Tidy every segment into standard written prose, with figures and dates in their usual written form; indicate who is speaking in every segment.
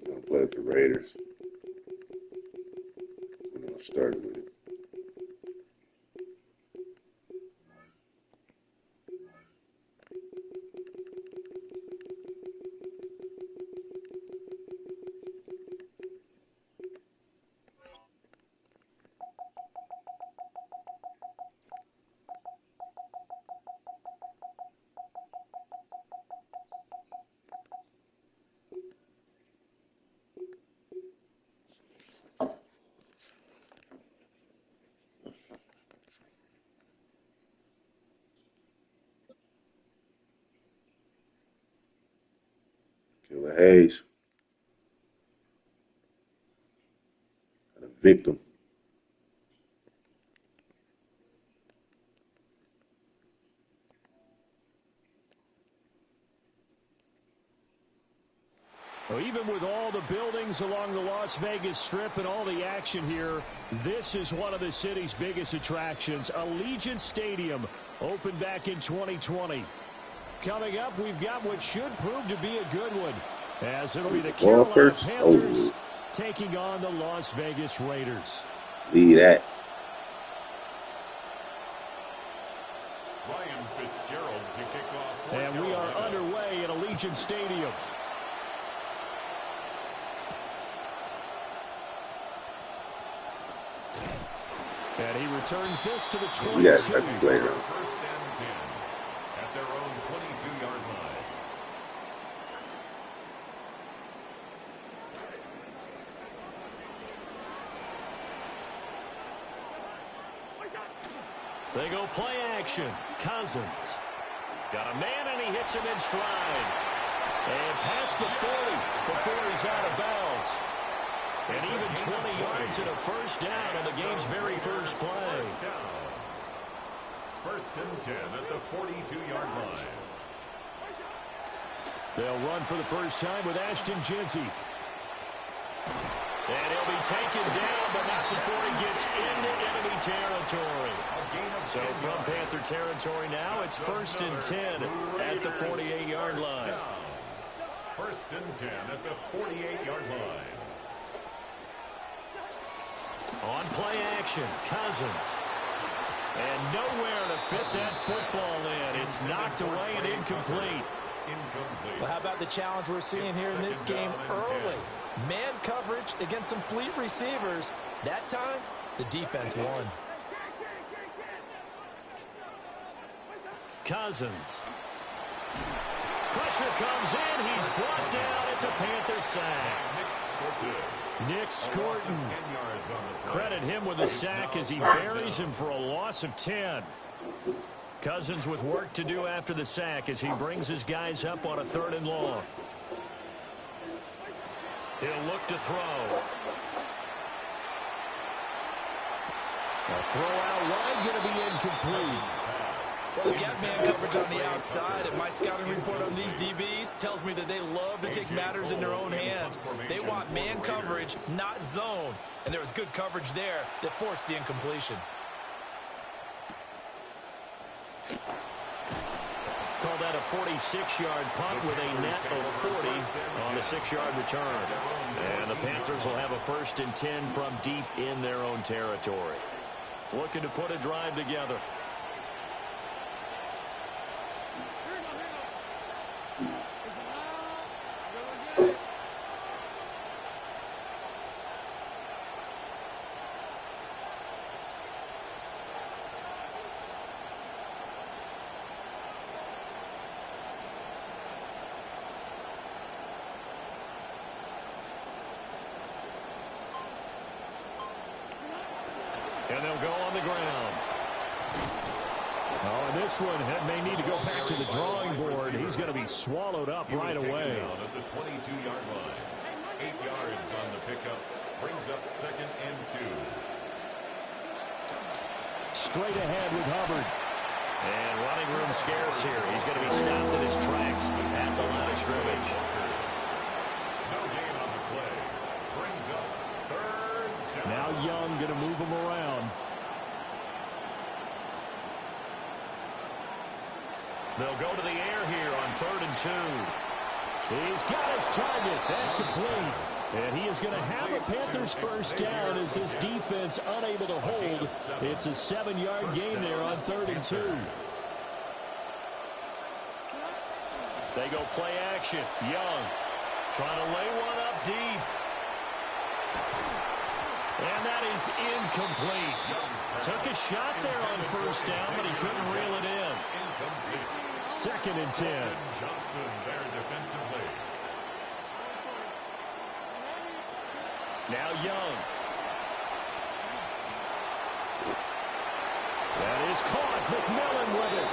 Speaker 1: Gonna play with the Raiders. I'm gonna start with it. Killer Hayes. A victim.
Speaker 2: Well, even with all the buildings along the Las Vegas Strip and all the action here, this is one of the city's biggest attractions. Allegiant Stadium opened back in 2020. Coming up, we've got what should prove to be a good one, as it'll be the Carolina Panthers taking on the Las Vegas Raiders.
Speaker 1: Lead that.
Speaker 3: Ryan Fitzgerald to kick off.
Speaker 2: And we are underway at Allegiant Stadium. And he returns this to the 22.
Speaker 1: Yes, that's the playground.
Speaker 3: First and 10 at their own 22-yard line.
Speaker 2: They go play action. Cousins. Got a man, and he hits him in stride. And past the 40 before he's out of bounds. And even 20 yards and a first down on the game's very first play.
Speaker 3: First and 10 at the 42-yard line.
Speaker 2: They'll run for the first time with Ashton Jeanty. And he'll be taken down, but not before he gets into enemy territory. So from Panther territory now, it's first and 10 at the 48-yard line.
Speaker 3: First and 10 at the 48-yard line.
Speaker 2: On play action, Cousins. And nowhere to fit that football in. It's knocked away and incomplete.
Speaker 4: Well, how about the challenge we're seeing here in this game early? Man coverage against some fleet receivers. That time, the defense won.
Speaker 2: Cousins. Pressure comes in. He's brought down. It's a Panther sack. Nick Scorton. Credit him with a sack as he buries him for a loss of 10. Cousins with work to do after the sack as he brings his guys up on a 3rd and long. He'll look to throw. A throw out wide going to be incomplete.
Speaker 4: Well, they've got man coverage on the outside, and my scouting report on these DBs tells me that they love to take matters in their own hands. They want man coverage, not zone. And there was good coverage there that forced the incompletion.
Speaker 2: Call that a 46-yard punt with a net of 40 on the 6-yard return. And the Panthers will have a first and 10 from deep in their own territory. Looking to put a drive together. And they'll go on the ground. Oh, and this one may need to go back to the drawing board. He's going to be swallowed up right away.
Speaker 3: At the 22-yard line. 8 yards on the pickup. Brings up 2nd and 2.
Speaker 2: Straight ahead with Hubbard. And running room scarce here. He's going to be stopped in his tracks at the line of scrimmage.
Speaker 3: No gain on the play. Brings up 3rd down.
Speaker 2: Now Young going to move him around. They'll go to the air here on 3rd and 2. He's got his target. That's complete. And he is going to have a Panthers first down as this defense unable to hold. It's a 7-yard gain there on 3rd and 2. They go play action. Young trying to lay one up deep. And that is incomplete. Took a shot there on first down, but he couldn't reel it in. 2nd and 10.
Speaker 3: Johnson there defensively.
Speaker 2: Now Young. That is caught. McMillan with it.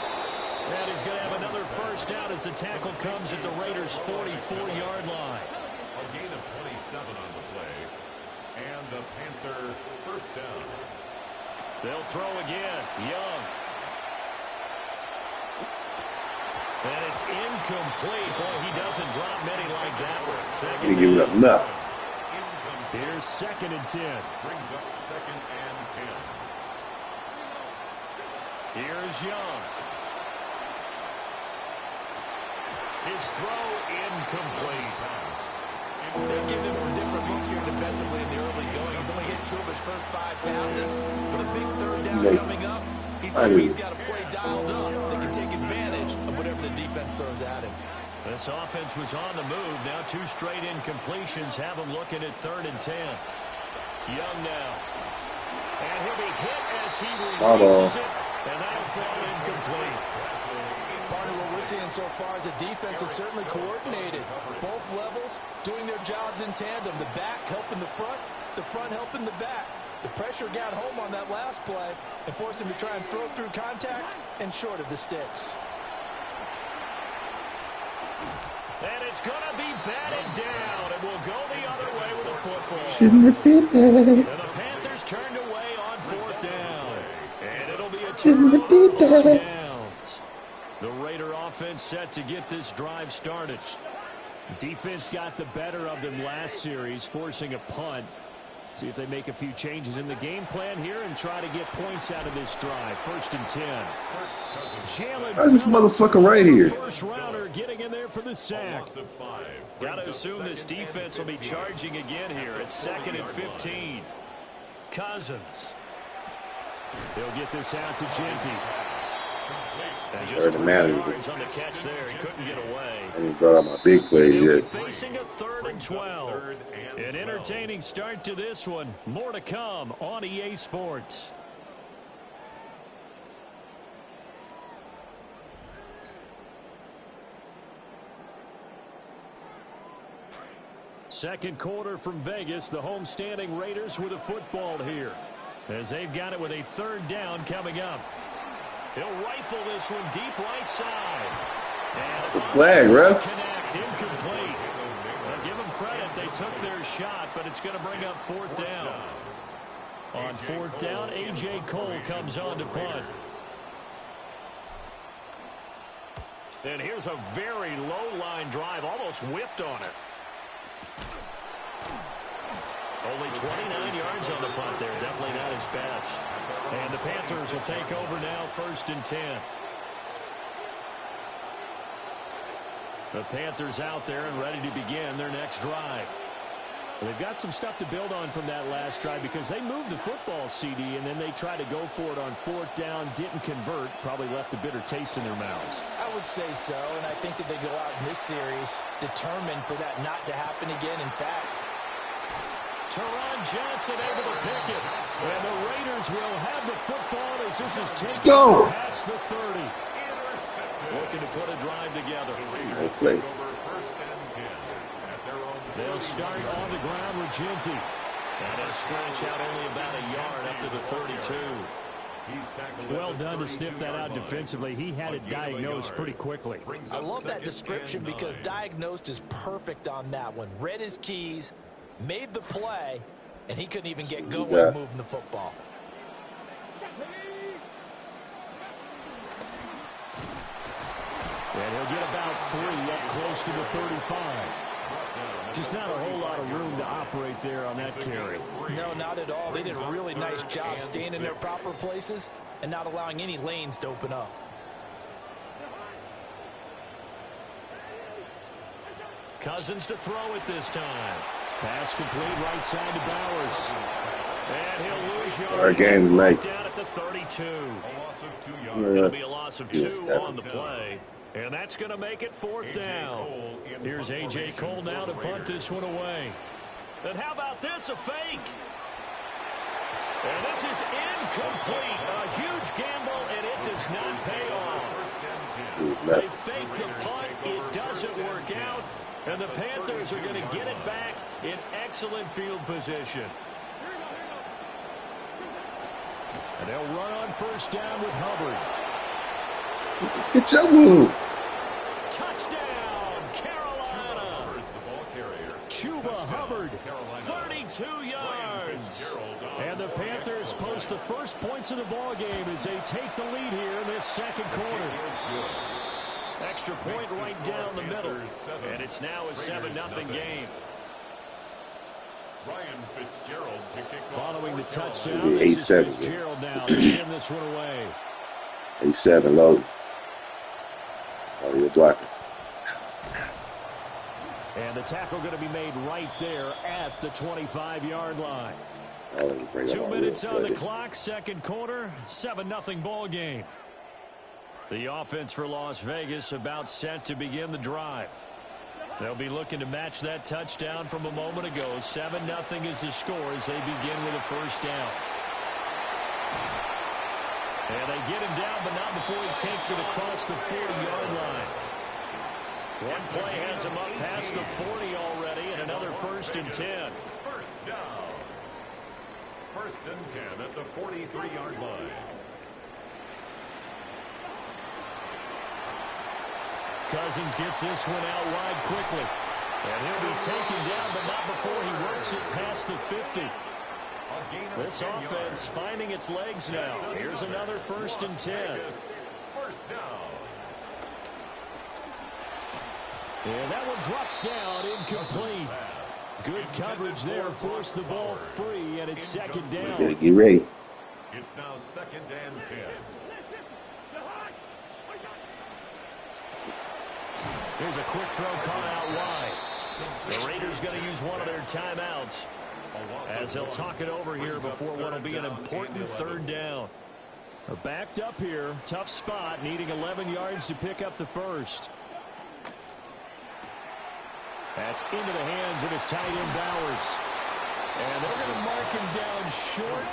Speaker 2: And he's going to have another first down as the tackle comes at the Raiders' 44-yard line.
Speaker 3: A gain of 27 on the play. And the Panther first down.
Speaker 2: They'll throw again. Young. And it's incomplete. Boy, he doesn't drop many like that one.
Speaker 1: He ain't giving up nothing.
Speaker 2: Here's 2nd and 10.
Speaker 3: Brings up 2nd and 10.
Speaker 2: Here's Young. His throw incomplete.
Speaker 4: They're giving him some different looks here defensively in the early going. He's only hit 2 of his first 5 passes. With a big 3rd down coming up, he's got a play dialed up that can take advantage of whatever the defense throws at him.
Speaker 2: This offense was on the move. Now 2 straight incompletions have him looking at 3rd and 10. Young now. And he'll be hit as he releases it. And that'll fall incomplete.
Speaker 4: Part of what we're seeing so far is the defense is certainly coordinated. Both levels doing their jobs in tandem. The back helping the front helping the back. The pressure got home on that last play and forced him to try and throw through contact and short of the sticks.
Speaker 2: And it's going to be batted down. And we'll go the other way with a football.
Speaker 1: Shouldn't have did that.
Speaker 2: And the Panthers turned away on 4th down. And it'll be a
Speaker 1: Shouldn't have did that.
Speaker 2: downs. The Raider offense set to get this drive started. Defense got the better of them last series, forcing a punt. See if they make a few changes in the game plan here and try to get points out of this drive. 1st and 10.
Speaker 1: Where's this motherfucker right here?
Speaker 2: First rounder getting in there for the sack. Got to assume this defense will be charging again here at 2nd and 15. Cousins. They'll get this out to Genty. And just 3 yards on the catch there. He couldn't get away.
Speaker 1: I ain't brought out my big plays yet.
Speaker 2: Facing a 3rd and 12. An entertaining start to this one. More to come on EA Sports. Second quarter from Vegas. The homestanding Raiders with a football here, as they've got it with a 3rd down coming up. He'll rifle this one deep right side. And
Speaker 1: a flag, ref.
Speaker 2: Connect, incomplete. I'll give them credit. They took their shot, but it's going to bring up 4th down. On 4th down, A.J. Cole comes on to punt. And here's a very low-line drive, almost whiffed on it. Only 29 yards on the punt there. Definitely not his best. And the Panthers will take over now, 1st and 10. The Panthers out there and ready to begin their next drive. Well, they've got some stuff to build on from that last drive because they moved the football, CD, and then they tried to go for it on 4th down, didn't convert, probably left a bitter taste in their mouths.
Speaker 4: I would say so, and I think that they go out in this series determined for that not to happen again. In fact,
Speaker 2: Teron Johnson able to pick it. And the Raiders will have the football as this is 10
Speaker 1: Let's go.
Speaker 2: past the 30. Looking to put a drive together.
Speaker 1: Nice play.
Speaker 2: They'll start on the ground with Genty. And a stretch out only about a yard up to the 32. Well done to sniff that out defensively. He had it diagnosed pretty quickly.
Speaker 4: I love that description because diagnosed is perfect on that one. Read his keys, made the play, and he couldn't even get going moving the football.
Speaker 2: And he'll get about 3 up close to the 35. Just not a whole lot of room to operate there on that carry.
Speaker 4: No, not at all. They did a really nice job staying in their proper places and not allowing any lanes to open up.
Speaker 2: Cousins to throw it this time. Pass complete right side to Bowers. And he'll lose yardage.
Speaker 1: Our game's late.
Speaker 2: Down at the 32.
Speaker 3: A loss of 2 yards.
Speaker 2: It'll be a loss of 2 on the play. And that's going to make it 4th down. Here's A.J. Cole now to punt this one away. And how about this, a fake? And this is incomplete. A huge gamble, and it does not pay off. They fake the punt. It doesn't work out. And the Panthers are going to get it back in excellent field position. And they'll run on 1st down with Hubbard.
Speaker 1: Get your move.
Speaker 2: Touchdown, Carolina. Chuba Hubbard, 32 yards. And the Panthers post the first points of the ball game as they take the lead here in this 2nd quarter. Extra point right down the middle. And it's now a 7-0 game.
Speaker 3: Ryan Fitzgerald to kick off.
Speaker 2: Following the touchdown,
Speaker 1: Maybe
Speaker 2: this is
Speaker 1: 8-7.
Speaker 2: Fitzgerald now to send this one away.
Speaker 1: 8-7 low. Oh, you're blocking.
Speaker 2: And the tackle going to be made right there at the 25-yard line.
Speaker 1: 2
Speaker 2: minutes on the clock, 2nd quarter, 7-0 ball game. The offense for Las Vegas about set to begin the drive. They'll be looking to match that touchdown from a moment ago. 7-0 is the score as they begin with a 1st down. And they get him down, but not before he takes it across the 40-yard line. One play has him up past the 40 already, and another 1st and 10.
Speaker 3: 1st down. 1st and 10 at the 43-yard line.
Speaker 2: Cousins gets this one out wide quickly. And he'll be taken down, but not before he works it past the 50. This offense finding its legs now. Here's another 1st and 10.
Speaker 3: 1st down.
Speaker 2: And that one drops down, incomplete. Good coverage there, forced the ball free, and it's 2nd down.
Speaker 1: Get ready.
Speaker 3: It's now 2nd and 10.
Speaker 2: Here's a quick throw caught out wide. The Raiders going to use one of their timeouts as they'll talk it over here before what will be an important 3rd down. They're backed up here. Tough spot, needing 11 yards to pick up the 1st. That's into the hands of his tight end Bowers. And they're going to mark him down short,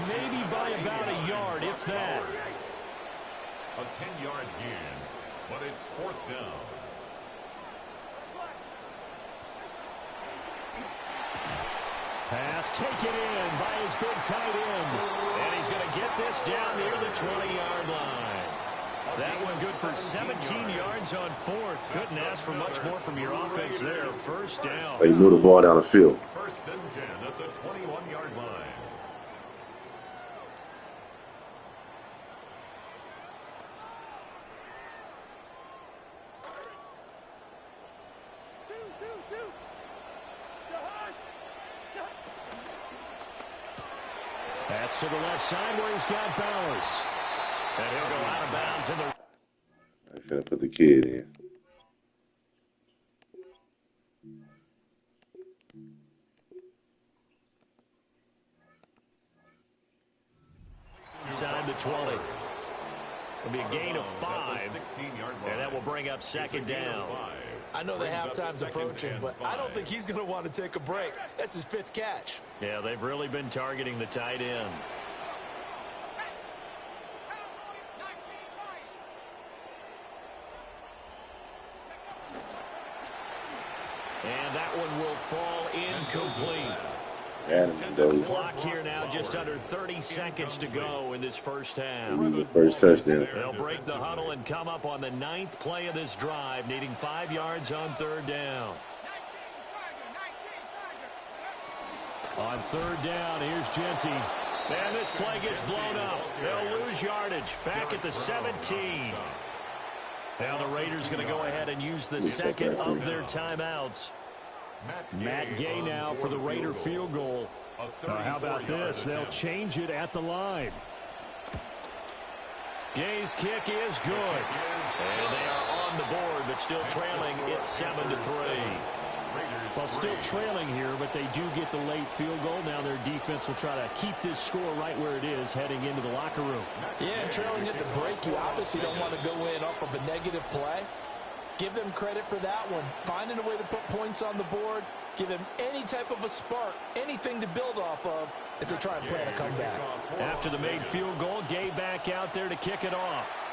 Speaker 2: maybe by about a yard, if that.
Speaker 3: A 10-yard gain, but it's 4th down.
Speaker 2: Pass taken in by his big tight end. And he's going to get this down near the 20-yard line. That one good for 17 yards on 4th. Couldn't ask for much more from your offense there. 1st down.
Speaker 1: They move the ball down the field.
Speaker 3: 1st and 10 at the 21-yard line.
Speaker 2: That's to the left side where he's got Bowers. And he'll go out of bounds in the...
Speaker 1: I'm going to put the kid in.
Speaker 2: Inside the 20. It'll be a gain of 5. And that will bring up 2nd down.
Speaker 4: I know the halftime's approaching, but I don't think he's going to want to take a break. That's his 5th catch.
Speaker 2: Yeah, they've really been targeting the tight end. And that one will fall incomplete. Clock here now, just under 30 seconds to go in this 1st half.
Speaker 1: First touchdown.
Speaker 2: They'll break the huddle and come up on the 9th play of this drive, needing 5 yards on 3rd down. On 3rd down, here's Genty. And this play gets blown up. They'll lose yardage. Back at the 17. Now the Raiders going to go ahead and use the 2nd of their timeouts. Matt Gay now for the Raider field goal. How about this? They'll change it at the line. Gay's kick is good. And they are on the board, but still trailing. It's 7-3. Well, still trailing here, but they do get the late field goal. Now their defense will try to keep this score right where it is heading into the locker room.
Speaker 4: Yeah, trailing at the break, you obviously don't want to go in off of a negative play. Give them credit for that one. Finding a way to put points on the board, give them any type of a spark, anything to build off of as they try and plan a comeback.
Speaker 2: After the made field goal, Gay back out there to kick it off.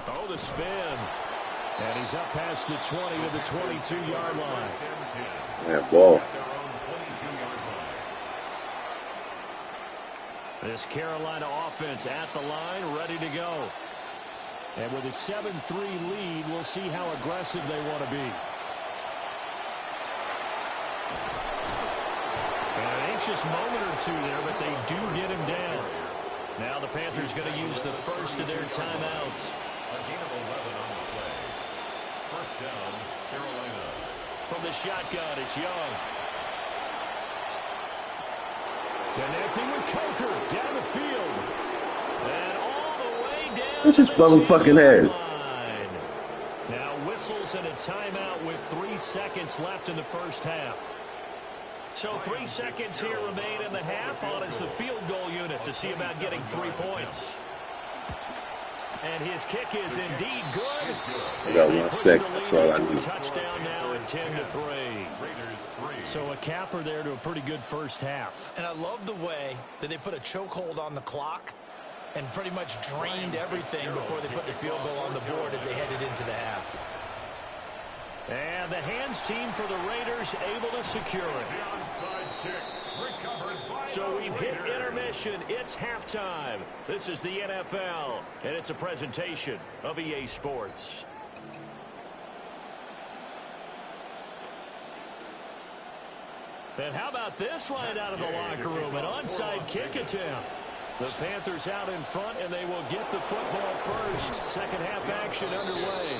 Speaker 2: Oh, the spin. And he's up past the 20 to the 22-yard line.
Speaker 1: Yeah, ball.
Speaker 2: This Carolina offense at the line, ready to go. And with a 7-3 lead, we'll see how aggressive they want to be. And an anxious moment or two there, but they do get him down. Now the Panthers going to use the first of their timeouts.
Speaker 3: A gain of 11 on the play. First down, Carolina.
Speaker 2: From the shotgun, it's Young. Connecting with Coker down the field. And all the way down.
Speaker 1: What's his motherfucking ass?
Speaker 2: Now whistles and a timeout with 3 seconds left in the first half. So 3 seconds here remain in the half. On is the field goal unit to see about getting 3 points. And his kick is indeed good.
Speaker 1: I got 1 second. That's all I need.
Speaker 2: Touchdown now at 10-3. So a capper there to a pretty good first half.
Speaker 4: And I love the way that they put a chokehold on the clock and pretty much drained everything before they put the field goal on the board as they headed into the half.
Speaker 2: And the hands team for the Raiders able to secure it. So we've hit intermission. It's halftime. This is the NFL, and it's a presentation of EA Sports. And how about this right out of the locker room? An onside kick attempt. The Panthers out in front, and they will get the football first. Second half action underway.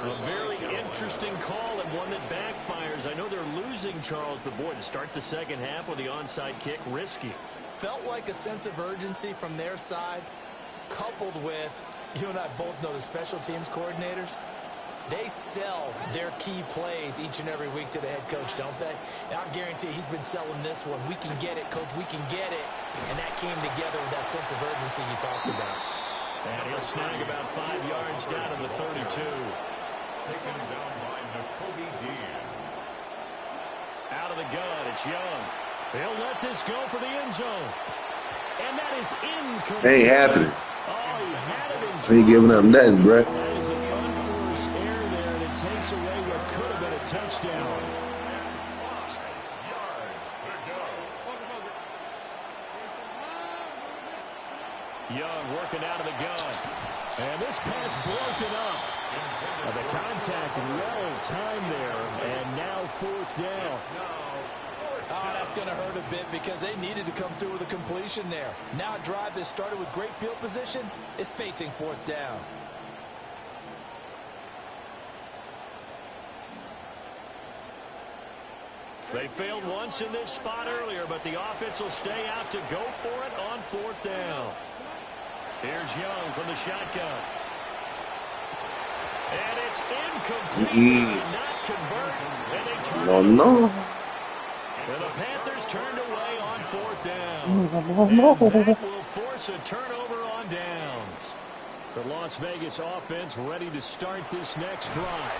Speaker 2: A very interesting call and one that backfires. I know they're losing, Charles, but boy, to start the second half with the onside kick, risky.
Speaker 4: Felt like a sense of urgency from their side, coupled with, you and I both know the special teams coordinators. They sell their key plays each and every week to the head coach, don't they? And I guarantee he's been selling this one. We can get it, coach. We can get it. And that came together with that sense of urgency you talked about.
Speaker 2: And he'll snag about 5 yards down to the 32.
Speaker 3: Taken down by Nakobe Dean.
Speaker 2: Out of the gun, it's Young. He'll let this go for the end zone. And that is incomplete.
Speaker 1: Ain't happening.
Speaker 2: Oh, he had it in
Speaker 1: Ain't giving up nothing, bruh.
Speaker 2: That is an unforced error there, and it takes away what could have been a touchdown. Young working out of the gun. And this pass broken up. The contact well timed there, and now 4th down.
Speaker 4: Oh, that's going to hurt a bit because they needed to come through with a completion there. Now a drive that started with great field position is facing 4th down.
Speaker 2: They failed once in this spot earlier, but the offense will stay out to go for it on 4th down. Here's Young from the shotgun. And it's incomplete. They cannot convert. And they turn
Speaker 1: No.
Speaker 2: And the Panthers turned away on 4th down. And that will force a turnover on downs. The Las Vegas offense ready to start this next drive.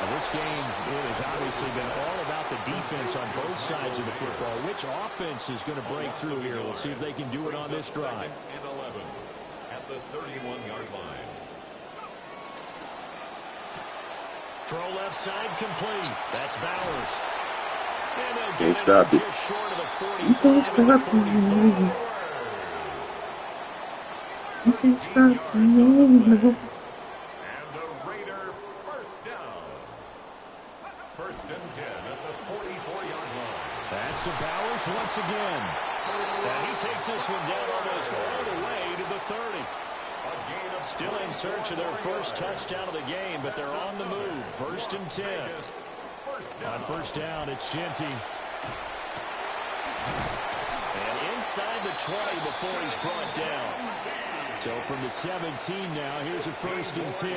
Speaker 2: Now this game, it has obviously been all about the defense on both sides of the football. Which offense is going to break through here? We'll see if they can do it on this drive.
Speaker 3: And 11 at the 31-yard line.
Speaker 2: Throw left side complete. That's Bowers.
Speaker 1: Can't stop it.
Speaker 2: Just short of the 45
Speaker 1: You can't stop
Speaker 2: and the 44.
Speaker 1: me. You can't stop me.
Speaker 3: And the Raider first down. First and 10 at the 44-yard line.
Speaker 2: That's to Bowers once again. And he takes this one down almost all the way to the 30. Still in search of their first touchdown of the game, but they're on the move. First and 10. On first down, it's Genty. And inside the 20 before he's brought down. So from the 17 now, here's a 1st and 10.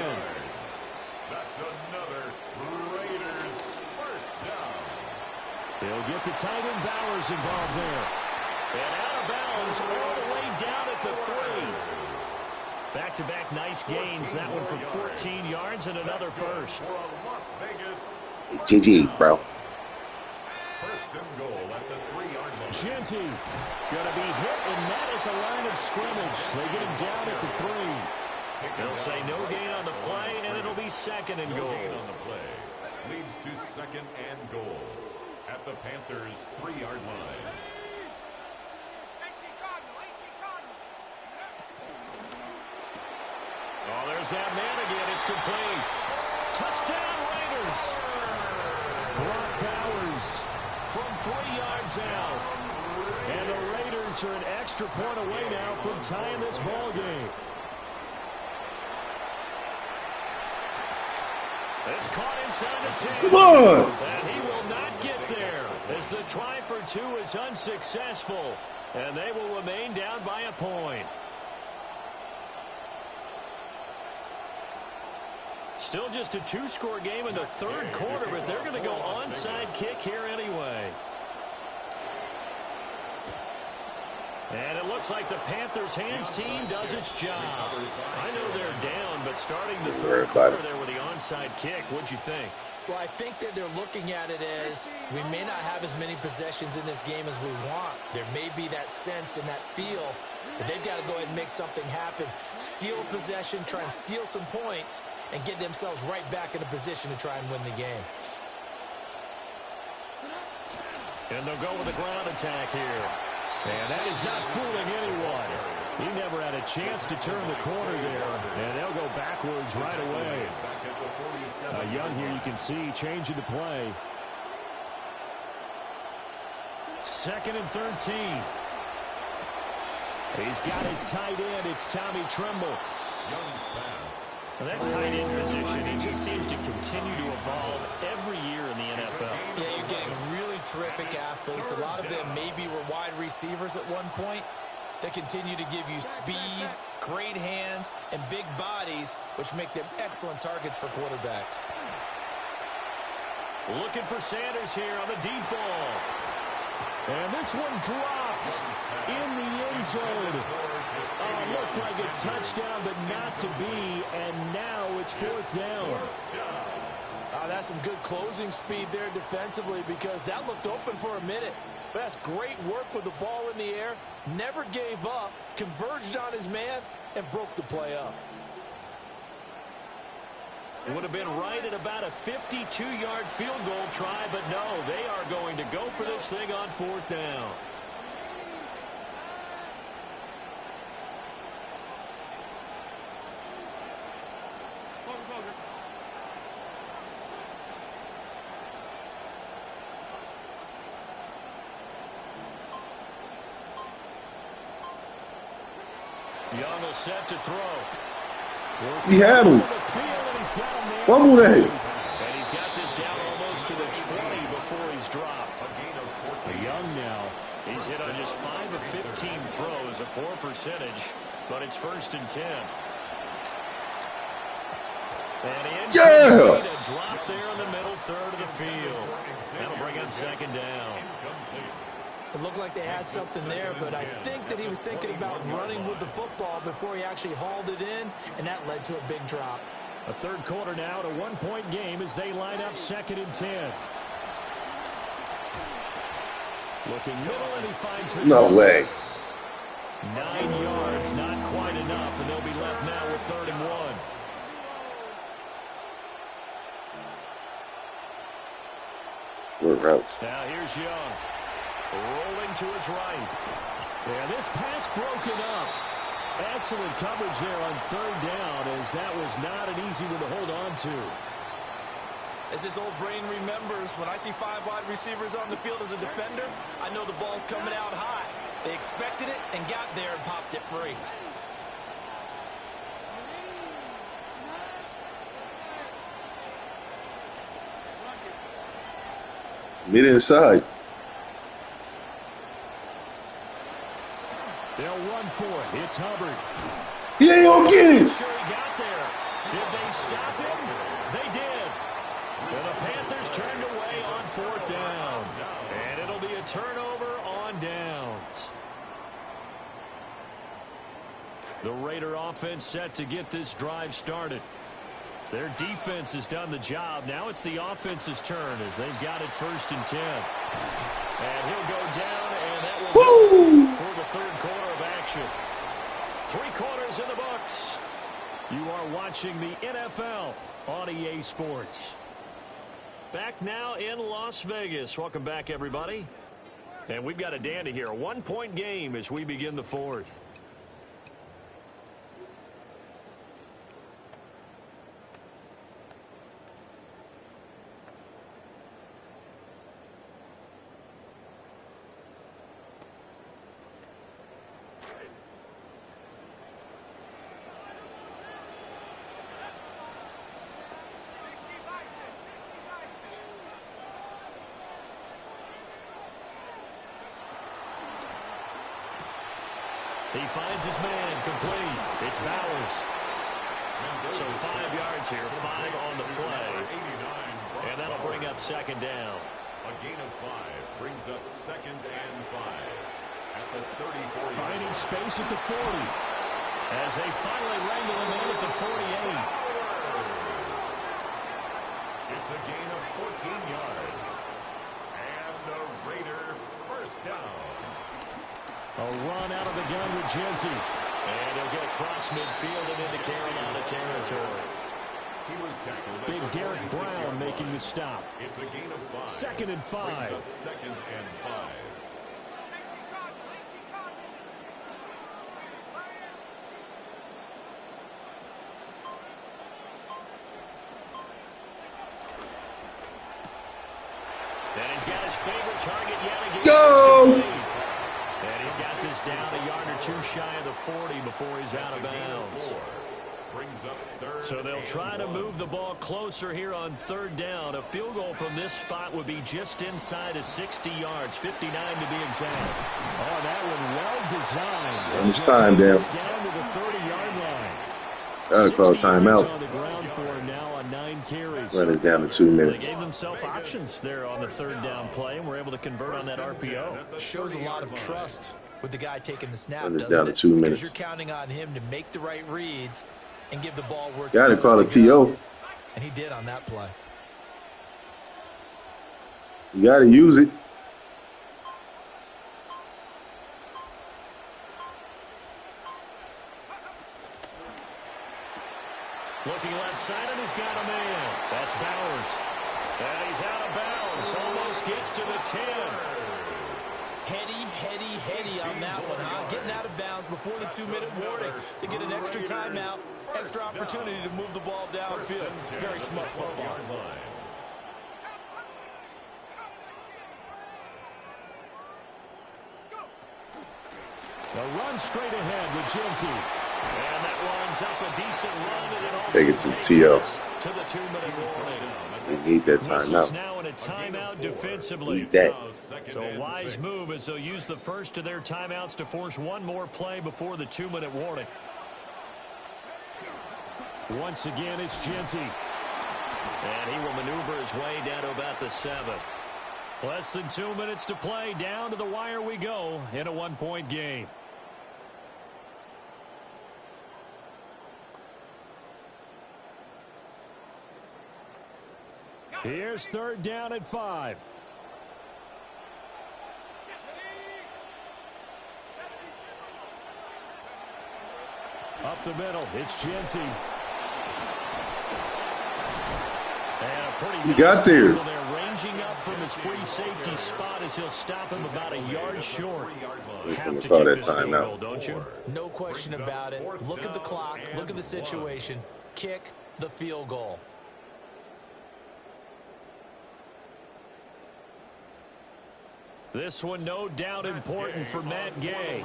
Speaker 3: That's another Raiders first down.
Speaker 2: They'll get the tight end Bowers involved there. And out of bounds all the way down at the 3. Back-to-back nice gains. That one for 14 yards and another first.
Speaker 1: GG, bro.
Speaker 3: First and goal at the 3-yard line.
Speaker 2: Genty going to be hit and met at the line of scrimmage. They get him down at the 3. They'll say no gain on the play, and it'll be 2nd and goal.
Speaker 3: No gain on the play. That leads to 2nd and goal at the Panthers' 3-yard line.
Speaker 2: Oh, there's that man again. It's complete. Touchdown, Raiders. Brock Bowers from 3 yards out. And the Raiders are an extra point away now from tying this ball game. It's caught inside the 10.
Speaker 1: Come on.
Speaker 2: And he will not get there as the try for 2 is unsuccessful. And they will remain down by a point. Still just a 2-score game in the 3rd quarter, but they're going to go onside kick here anyway. And it looks like the Panthers' hands team does its job. I know they're down, but starting the 3rd quarter there with the onside kick, what'd you think?
Speaker 4: Well, I think that they're looking at it as we may not have as many possessions in this game as we want. There may be that sense and that feel that they've got to go ahead and make something happen. Steal a possession, try and steal some points, and get themselves right back in a position to try and win the game.
Speaker 2: And they'll go with a ground attack here. And that is not fooling anyone. He never had a chance to turn the corner there. And they'll go backwards right away. Young here, you can see, changing the play. 2nd and 13. He's got his tight end. It's Tommy Tremble.
Speaker 3: Young's pass.
Speaker 2: Well, that tight end position, he just seems to continue to evolve every year in the NFL.
Speaker 4: Yeah, you're getting really terrific athletes. A lot of them maybe were wide receivers at one point. They continue to give you speed, great hands, and big bodies, which make them excellent targets for quarterbacks.
Speaker 2: Looking for Sanders here on the deep ball. And this one dropped in the end zone. Looked like a touchdown, but not to be. And now it's 4th down.
Speaker 5: That's some good closing speed there defensively because that looked open for a minute. But that's great work with the ball in the air. Never gave up, converged on his man, and broke the play up.
Speaker 2: It would have been right at about a 52-yard field goal try, but no, they are going to go for this thing on 4th down. Young will set to throw.
Speaker 1: He had him. Fumble that.
Speaker 2: And he's got this down almost to the 20 before he's dropped. Young now, he's hit on just 5 of 15 throws, a poor percentage, but it's 1st and 10. And he ends a drop there in the middle 3rd of the field. That'll bring on 2nd down.
Speaker 4: It looked like they had something there, but I think that he was thinking about running with the football before he actually hauled it in, and that led to a big drop.
Speaker 2: A 3rd quarter now, a 1-point game as they line up 2nd and 10. Looking middle, and he finds McCoy.
Speaker 1: No way.
Speaker 2: 9 yards, not quite enough, and they'll be left now with 3rd and 1.
Speaker 1: We're out.
Speaker 2: Now here's Young. Rolling to his right. And this pass broken up. Excellent coverage there on 3rd down, as that was not an easy one to hold on to.
Speaker 4: As his old brain remembers, when I see 5 wide receivers on the field as a defender, I know the ball's coming out high. They expected it and got there and popped it free.
Speaker 1: Mid inside.
Speaker 2: They'll run for it. It's Hubbard.
Speaker 1: He ain't gonna get it.
Speaker 2: Sure he got there. Did they stop him? They did. And the Panthers turned away on 4th down. And it'll be a turnover on downs. The Raider offense set to get this drive started. Their defense has done the job. Now it's the offense's turn as they've got it 1st and 10. And he'll go down, and that will be for the 3rd quarter of action. 3 quarters in the books. You are watching the NFL on EA Sports. Back now in Las Vegas. Welcome back, everybody. And we've got a dandy here. A 1-point game as we begin the 4th. He finds his man complete. It's Bowers. So 5 yards here, 5 on the play. And that'll bring up 2nd down.
Speaker 3: A gain of 5 brings up 2nd and 5. At the 34.
Speaker 2: Finding space at the 40. As they finally wrangle him in at the 48.
Speaker 3: It's a gain of 14 yards. And the Raider 1st down.
Speaker 2: A run out of the gun with Genty. And he'll get across midfield and into Carolina territory.
Speaker 3: He was tackled.
Speaker 2: Big Derek Brown making the stop.
Speaker 3: It's a gain of 5.
Speaker 2: 2nd and 5.
Speaker 3: Brings up 2nd and 5.
Speaker 2: And he's got his favorite target yet again.
Speaker 1: Let's go!
Speaker 2: And he's got this down a yard or 2 shy of the 40 before he's out of bounds.
Speaker 3: Brings up 3rd.
Speaker 2: So they'll try to move the ball closer here on 3rd down. A field goal from this spot would be just inside of 60 yards, 59 to be exact. Oh, that one well designed.
Speaker 1: And it's time, Dan.
Speaker 2: Down to the 30-yard line.
Speaker 1: Gotta call timeout.
Speaker 2: On the ground for him now on 9 carries.
Speaker 1: Run it down to 2
Speaker 2: They
Speaker 1: minutes.
Speaker 2: gave themselves options there on the 3rd down play, and were able to convert on that RPO.
Speaker 4: Shows a lot of trust with the guy taking the snap,
Speaker 1: Run this
Speaker 4: doesn't
Speaker 1: down to
Speaker 4: it?
Speaker 1: 2
Speaker 4: Because
Speaker 1: minutes.
Speaker 4: you're counting on him to make the right reads and give the ball where it's
Speaker 1: Gotta
Speaker 4: supposed
Speaker 1: call a
Speaker 4: to go.
Speaker 1: TO.
Speaker 4: And he did on that play.
Speaker 1: You gotta use it.
Speaker 2: Looking left side, and he's got a man. That's Bowers. And he's out of bounds. Almost gets to the 10.
Speaker 4: Heady on that one, huh? Getting out of bounds before the 2-minute warning. They get an extra timeout, extra opportunity to move the ball downfield. Very smart football.
Speaker 2: A run straight ahead with Genty. And that winds up a decent run, and it also
Speaker 1: Take it to
Speaker 2: takes
Speaker 1: TO.
Speaker 2: us to the 2-minute warning.
Speaker 1: We need that
Speaker 2: Whistle's
Speaker 1: timeout.
Speaker 2: now in a timeout defensively.
Speaker 1: Need that.
Speaker 2: So a wise move as they'll use the first of their timeouts to force one more play before the 2-minute warning. Once again, it's Genty. And he will maneuver his way down to about the 7. Less than 2 minutes to play. Down to the wire we go in a 1-point game. Here's 3rd down at 5. Up the middle, it's Genty. And a pretty
Speaker 1: You got there.
Speaker 2: They're ranging up from his free safety spot as he'll stop him about a yard short.
Speaker 1: We're
Speaker 2: Have
Speaker 1: gonna
Speaker 2: to
Speaker 1: call
Speaker 2: take
Speaker 1: that
Speaker 2: this field
Speaker 1: timeout.
Speaker 2: goal, don't you?
Speaker 4: No question about it. Look at the clock. Look at the situation. Kick the field goal.
Speaker 2: This one no doubt important for Matt Gay.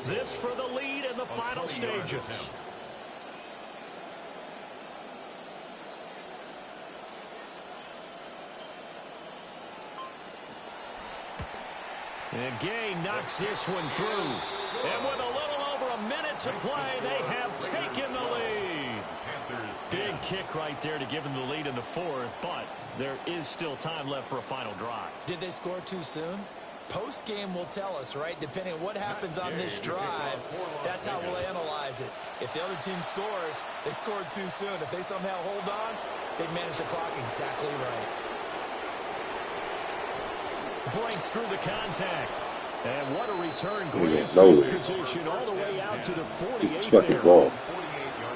Speaker 2: This for the lead in the final stages. And Gay knocks this one through. And with a little over a minute to play. They have taken the lead. Big kick right there to give them the lead in the fourth, but there is still time left for a final drive.
Speaker 4: Did they score too soon? Post-game will tell us, right? Depending on what happens on this drive, that's how we'll analyze it. If the other team scores, they scored too soon. If they somehow hold on, they managed the clock exactly right.
Speaker 2: Breaks through the contact. And what a return.
Speaker 1: Yeah,
Speaker 2: Great
Speaker 1: no
Speaker 2: field position all the way out to the 48
Speaker 1: It's fucking
Speaker 2: there.
Speaker 1: ball.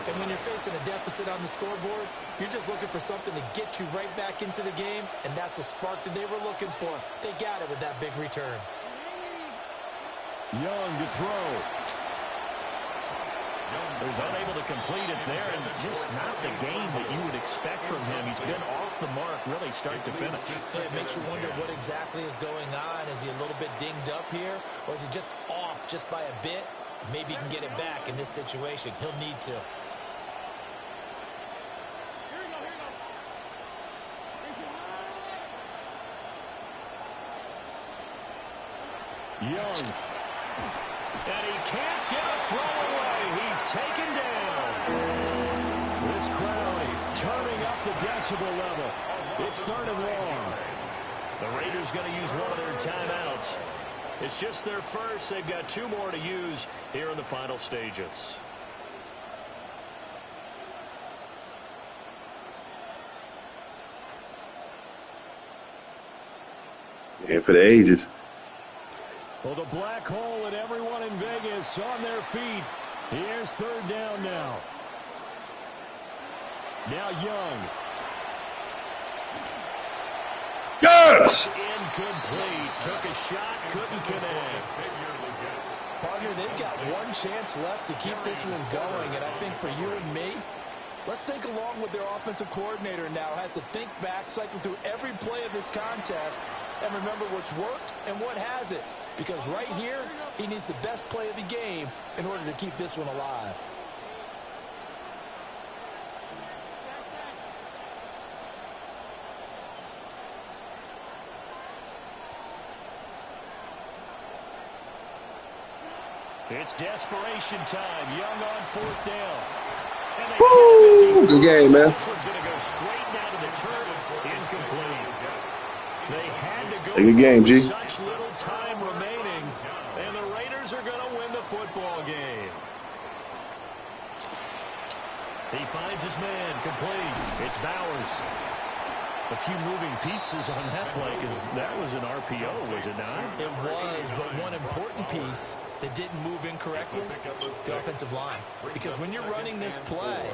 Speaker 4: And when you're facing a deficit on the scoreboard, you're just looking for something to get you right back into the game, and that's the spark that they were looking for. They got it with that big return.
Speaker 2: Young to throw. He's unable to complete it there, and just not the game that you would expect from him. He's been off the mark really start to finish.
Speaker 4: It makes you wonder what exactly is going on. Is he a little bit dinged up here, or is he just off just by a bit? Maybe he can get it back in this situation. He'll need to.
Speaker 2: Young. And he can't get a throw away. He's taken down. This crowd turning up the decibel level. It's 3rd and long. The Raiders going to use one of their timeouts. It's just their first. They've got 2 more to use here in the final stages.
Speaker 1: And for the ages.
Speaker 2: Well, the black hole and everyone in Vegas on their feet. Here's 3rd down now. Now Young.
Speaker 1: Yes!
Speaker 2: Incomplete. Took a shot, couldn't connect.
Speaker 5: Partner, they've got one chance left to keep this one going, and I think for you and me, let's think along with their offensive coordinator now. Has to think back, cycle through every play of this contest, and remember what's worked and what hasn't. Because right here, he needs the best play of the game in order to keep this one alive.
Speaker 2: It's desperation time. Young on 4th down. And
Speaker 1: Woo! Good game, man.
Speaker 2: This one's going to go straight down to the turf. Incomplete. They had to go
Speaker 1: Good game, G.
Speaker 2: with such little time remaining, and the Raiders are going to win the football game. He finds his man, complete. It's Bowers. A few moving pieces on that play because that was an RPO, was it not?
Speaker 4: It was, but one important piece that didn't move incorrectly, the offensive line. Because when you're running this play,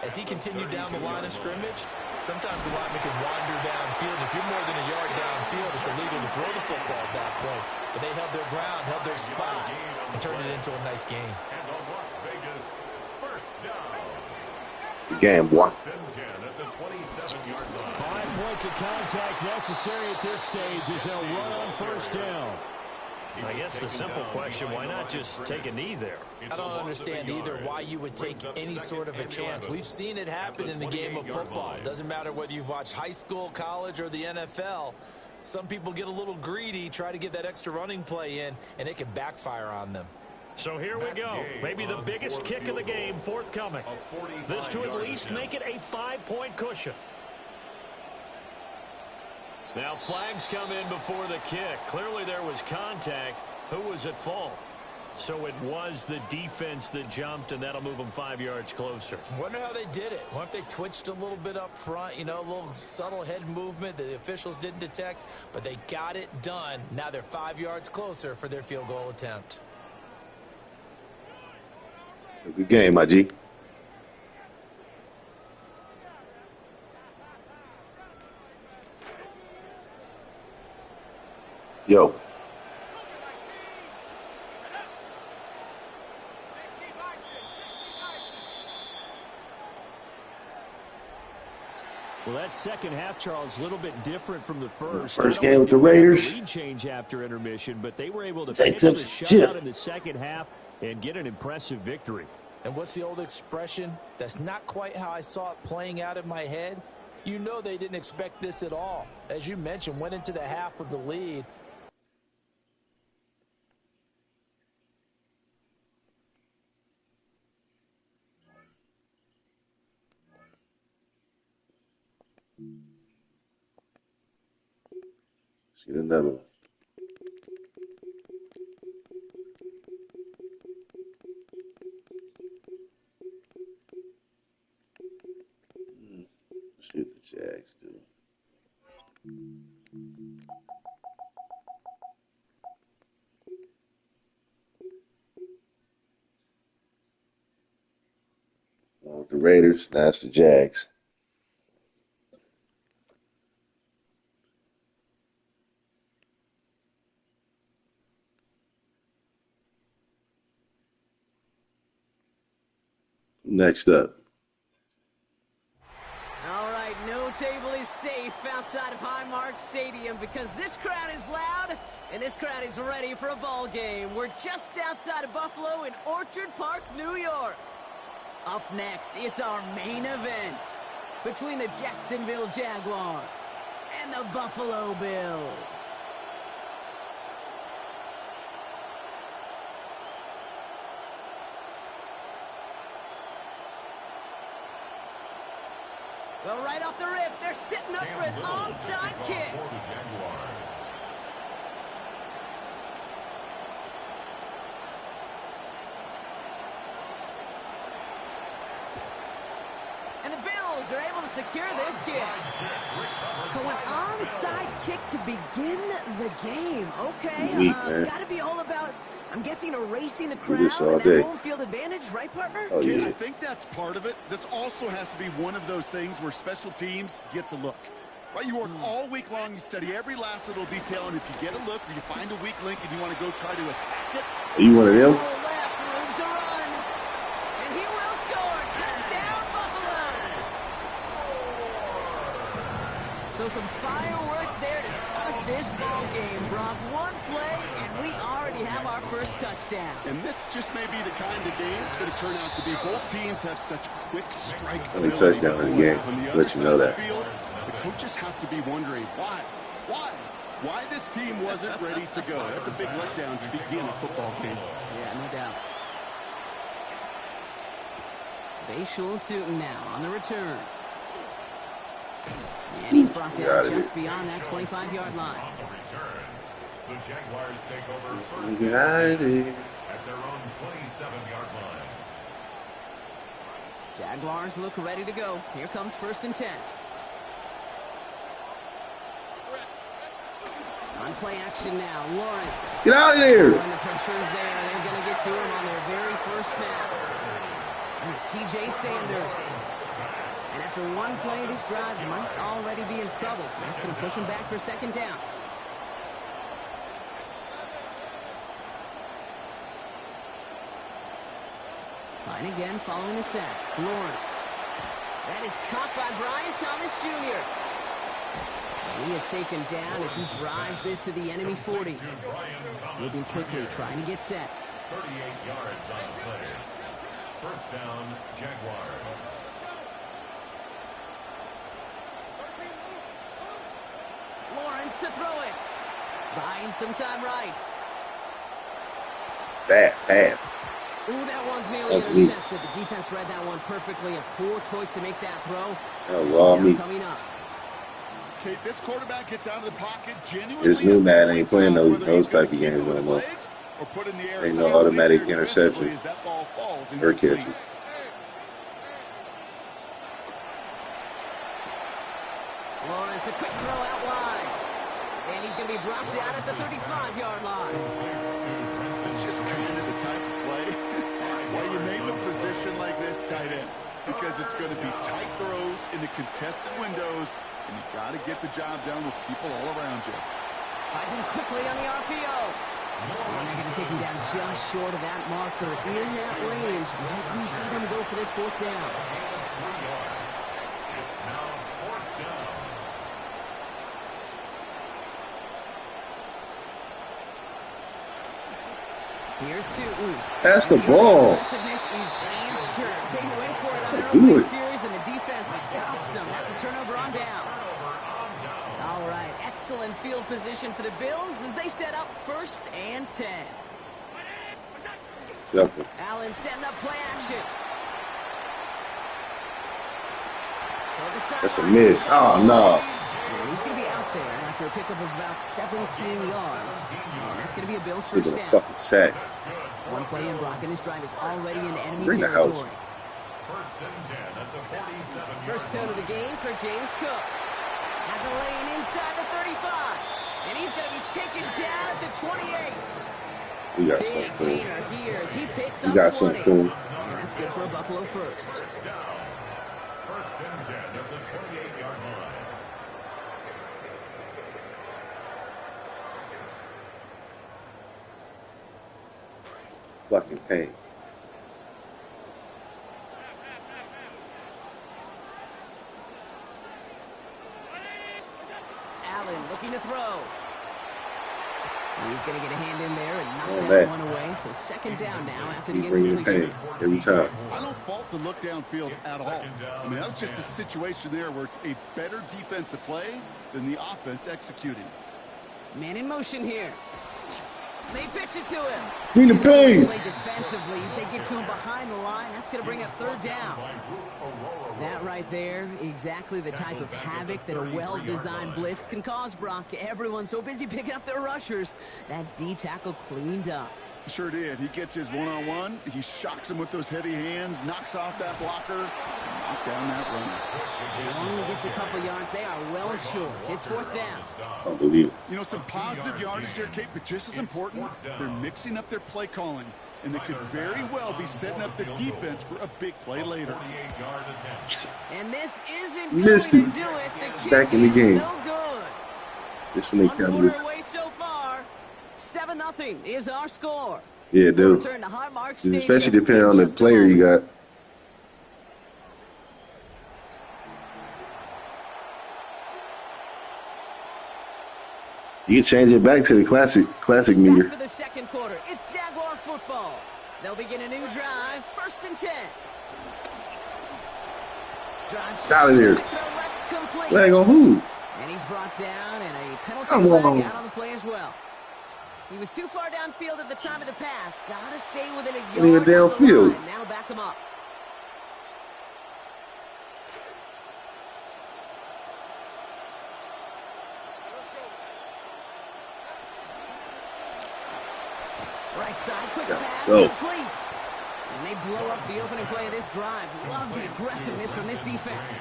Speaker 4: as he continued down the line of scrimmage, sometimes the lineman can wander downfield. If you're more than a yard downfield, it's illegal to throw the football at that point. But they held their ground, held their spot, and turned it into a nice game.
Speaker 3: And on Las Vegas, 1st down.
Speaker 1: Good game, boy.
Speaker 3: 10 at the 27-yard line.
Speaker 2: 5 points of contact necessary at this stage as they'll run on 1st down. I guess the simple question, why not just take a knee there?
Speaker 4: I don't understand either why you would take any sort of a chance. We've seen it happen in the game of football. It doesn't matter whether you've watched high school, college, or the NFL. Some people get a little greedy, try to get that extra running play in, and it can backfire on them.
Speaker 2: So here we go. Maybe the biggest kick of the game forthcoming. This to at least make it a 5-point cushion. Now flags come in before the kick. Clearly there was contact. Who was at fault? So it was the defense that jumped, and that'll move them 5 yards closer.
Speaker 4: Wonder how they did it. Wonder if they twitched a little bit up front, you know, a little subtle head movement that the officials didn't detect, but they got it done. Now they're 5 yards closer for their field goal attempt.
Speaker 1: Good game, my G. Yo.
Speaker 2: Well, that second half, Charles, a little bit different from the first.
Speaker 1: First game with the Raiders.
Speaker 2: Lead change after intermission, but they were able to
Speaker 1: Take
Speaker 2: pitch the
Speaker 1: them
Speaker 2: shutout
Speaker 1: shit.
Speaker 2: in the second half and get an impressive victory.
Speaker 5: And what's the old expression? That's not quite how I saw it playing out in my head. You know they didn't expect this at all. As you mentioned, went into the half with the lead.
Speaker 1: Get another one. Let's see what the Jags do. With the Raiders, now it's the Jags. Next up.
Speaker 6: All right, no table is safe outside of Highmark Stadium because this crowd is loud and this crowd is ready for a ball game. We're just outside of Buffalo in Orchard Park, New York. Up next, it's our main event between the Jacksonville Jaguars and the Buffalo Bills. Well, right off the rip, they're setting up for an onside kick. And the Bills are able to secure this kick. Going onside kick to begin the game. Okay, gotta be all about, I'm guessing, erasing the crowd and that home field advantage, right, partner?
Speaker 1: Oh, yeah.
Speaker 7: I think that's part of it. This also has to be one of those things where special teams gets a look. Right, you work all week long, you study every last little detail, and if you get a look or you find a weak link and you want to go try to attack it.
Speaker 1: Are you one of them?
Speaker 6: Left, room to run. And he will score. Touchdown, Buffalo. So some fireworks there to start this ball game, Brock. One play, and we already have our first touchdown.
Speaker 7: And this just may be the kind of game it's going to turn out to be. Both teams have such quick strike
Speaker 1: Only
Speaker 7: ability.
Speaker 1: touchdown in the game.
Speaker 7: On the
Speaker 1: Let
Speaker 7: other
Speaker 1: you know
Speaker 7: side
Speaker 1: that.
Speaker 7: of the field, the coaches have to be wondering why this team wasn't ready to go. That's a big letdown to begin a football game.
Speaker 6: Yeah, no doubt. Bayshul Tootin now on the return. And he's brought down just beyond that 25-yard line.
Speaker 3: On the return, the Jaguars take over first
Speaker 1: You got it.
Speaker 3: at their own 27-yard line.
Speaker 6: Jaguars look ready to go. Here comes 1st and 10. On play action now, Lawrence.
Speaker 1: Get out of here.
Speaker 6: When the pressure is there, they're going to get to him on their very first snap. And it's T.J. Sanders. And after one play, this drive might already be in trouble. That's going to push him back for 2nd down. Fine again following the sack. Lawrence. That is caught by Brian Thomas Jr. And he is taken down as he drives this to the enemy 40. Moving quickly, trying to get set.
Speaker 3: 38 yards on the play. First down, Jaguars.
Speaker 6: Lawrence to throw it. Buying some time right.
Speaker 1: Bad.
Speaker 6: Ooh, that one's nearly intercepted. The defense read that one perfectly. A poor choice to make that throw. Coming up.
Speaker 7: Okay, this quarterback gets out of the pocket genuinely.
Speaker 1: This new Madden ain't playing those type of games no more. Ain't no automatic interception or catch.
Speaker 6: Lawrence, a quick throw out wide. And he's going to be brought down at the 35-yard line.
Speaker 7: It's just kind of the type of play why you name a position like this tight end. Because it's going to be tight throws into contested windows, and you got to get the job done with people all around you.
Speaker 6: Finds him quickly on the RPO. And they're going to take him down just short of that marker. In that range, might we see them go for this 4th down?
Speaker 3: It's now 4th down.
Speaker 6: Here's Tootin.
Speaker 1: That's the ball.
Speaker 6: Aggressiveness is answered. They went for it on their opening series, and the defense stops them. That's a turnover on downs. All right, excellent field position for the Bills as they set up 1st and 10. Allen setting up play action.
Speaker 1: That's a miss. Oh, no.
Speaker 6: And he's going to be out there after a pickup of about 17 yards. And that's going to be a Bills first down.
Speaker 1: Fucking sack.
Speaker 6: One play in, Brock, and his drive is already in enemy
Speaker 1: Bring the
Speaker 6: territory.
Speaker 3: First and 10 at the 47.
Speaker 6: First down of the game for James Cook. Has a lane inside the 35. And he's going to be taken down at the 28.
Speaker 1: We got
Speaker 6: Big
Speaker 1: something.
Speaker 6: gainer here as he picks
Speaker 1: We
Speaker 6: up
Speaker 1: got
Speaker 6: 20.
Speaker 1: something.
Speaker 6: And that's good for a Buffalo first.
Speaker 3: First and 10 at the 28-yard line.
Speaker 1: Fucking pain.
Speaker 6: Allen looking to throw. He's going to get a hand in there and knock
Speaker 1: Oh,
Speaker 6: that
Speaker 1: man.
Speaker 6: one away. So second down now after the
Speaker 1: Keep bringing
Speaker 6: incompletion.
Speaker 1: pain every time.
Speaker 7: I don't fault the look downfield at all. I mean, that was just a situation there where it's a better defensive play than the offense executing.
Speaker 6: Man in motion here. They pitch it to him.
Speaker 1: Bring the pain.
Speaker 6: Play defensively as they get to him behind the line. That's going to bring a third down. That right there, exactly the type of havoc that a well-designed blitz can cause, Brock. Everyone's so busy picking up their rushers. That D tackle cleaned up.
Speaker 7: Sure did. He gets his one-on-one. He shocks him with those heavy hands, knocks off that blocker, knock down that runner.
Speaker 6: He only gets a couple yards. They are well short. It's fourth down.
Speaker 1: Unbelievable.
Speaker 7: You know, some positive yardage there, Kate, but just as important, they're mixing up their play calling, and they could very well be setting up the defense for a big play later.
Speaker 6: And this isn't
Speaker 1: Missed
Speaker 6: going
Speaker 1: it.
Speaker 6: to do it. The kick
Speaker 1: Back in the
Speaker 6: is
Speaker 1: game.
Speaker 6: no good.
Speaker 1: This one they
Speaker 6: One
Speaker 1: counted.
Speaker 6: quarter away so far. 7-0 is our score.
Speaker 1: Yeah, dude.
Speaker 6: Return to Highmark Stadium.
Speaker 1: Especially depending on the
Speaker 6: Just a
Speaker 1: player you
Speaker 6: moment.
Speaker 1: got. You can change it back to the classic meter.
Speaker 6: Back for the second quarter. It's Jaguar football. They'll begin a new drive. First and 10. Drive
Speaker 1: Out of there.
Speaker 6: complete.
Speaker 1: Flag on who?
Speaker 6: And he's brought down, and a penalty
Speaker 1: Come
Speaker 6: flag
Speaker 1: on.
Speaker 6: out on the play as well. He was too far downfield at the time of the pass. Gotta stay within a
Speaker 1: Ain't even
Speaker 6: yard of the
Speaker 1: downfield.
Speaker 6: line. That'll back him up. Right side, quick pass,
Speaker 1: go.
Speaker 6: complete. And they blow up the opening play of this drive. Love the aggressiveness from this defense.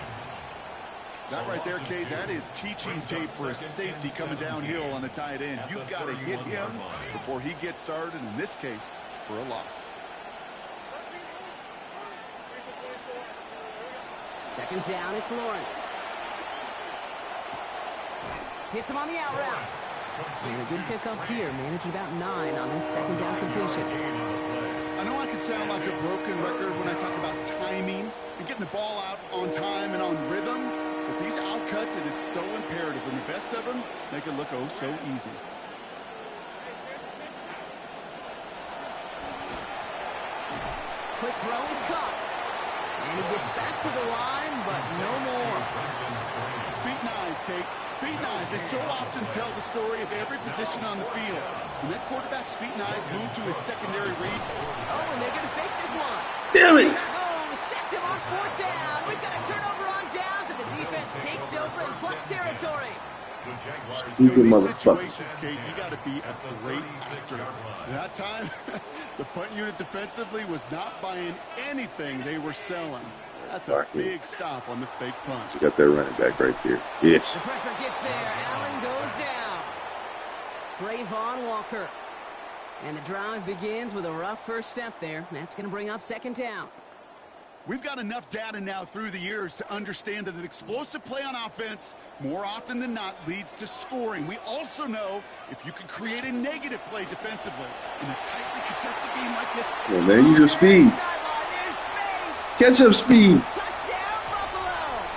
Speaker 7: That right there, Kate, that is teaching tape for a safety coming downhill on the tight end. You've got to hit him before he gets started, in this case, for a loss.
Speaker 6: Second down, it's Lawrence. Hits him on the out route. And a good pick up here, managed about 9 on that second down completion.
Speaker 7: I know I could sound like a broken record when I talk about timing and getting the ball out on time and on rhythm, but these outcuts, it is so imperative, and the best of them make it look oh so easy.
Speaker 6: Quick throw is caught. And he gets back to the line, but no more.
Speaker 7: Feet and eyes, Kate. Feet and eyes. They so often tell the story of every position on the field. When that quarterback's feet and eyes move to his secondary read.
Speaker 6: Oh, and they're going to fake this one.
Speaker 1: Damn it!
Speaker 6: Mahomes sacked him on fourth down. We've got a turnover on downs, and the defense takes over in plus territory.
Speaker 1: Stupid
Speaker 7: In these
Speaker 1: motherfucker.
Speaker 7: situations, Kate, you got to be a great actor. That time, the punt unit defensively was not buying anything they were selling. That's a big stop on the fake punt.
Speaker 1: You got that running back right there. Yes.
Speaker 6: The pressure gets there. Allen goes down. Trayvon Walker. And the drive begins with a rough first step there. That's going to bring up second down.
Speaker 7: We've got enough data now through the years to understand that an explosive play on offense more often than not leads to scoring. We also know if you can create a negative play defensively in a tightly contested game like this.
Speaker 1: Come on, man. Use your speed.
Speaker 6: Sideline, there's space.
Speaker 1: Catch up speed.
Speaker 6: Touchdown, Buffalo.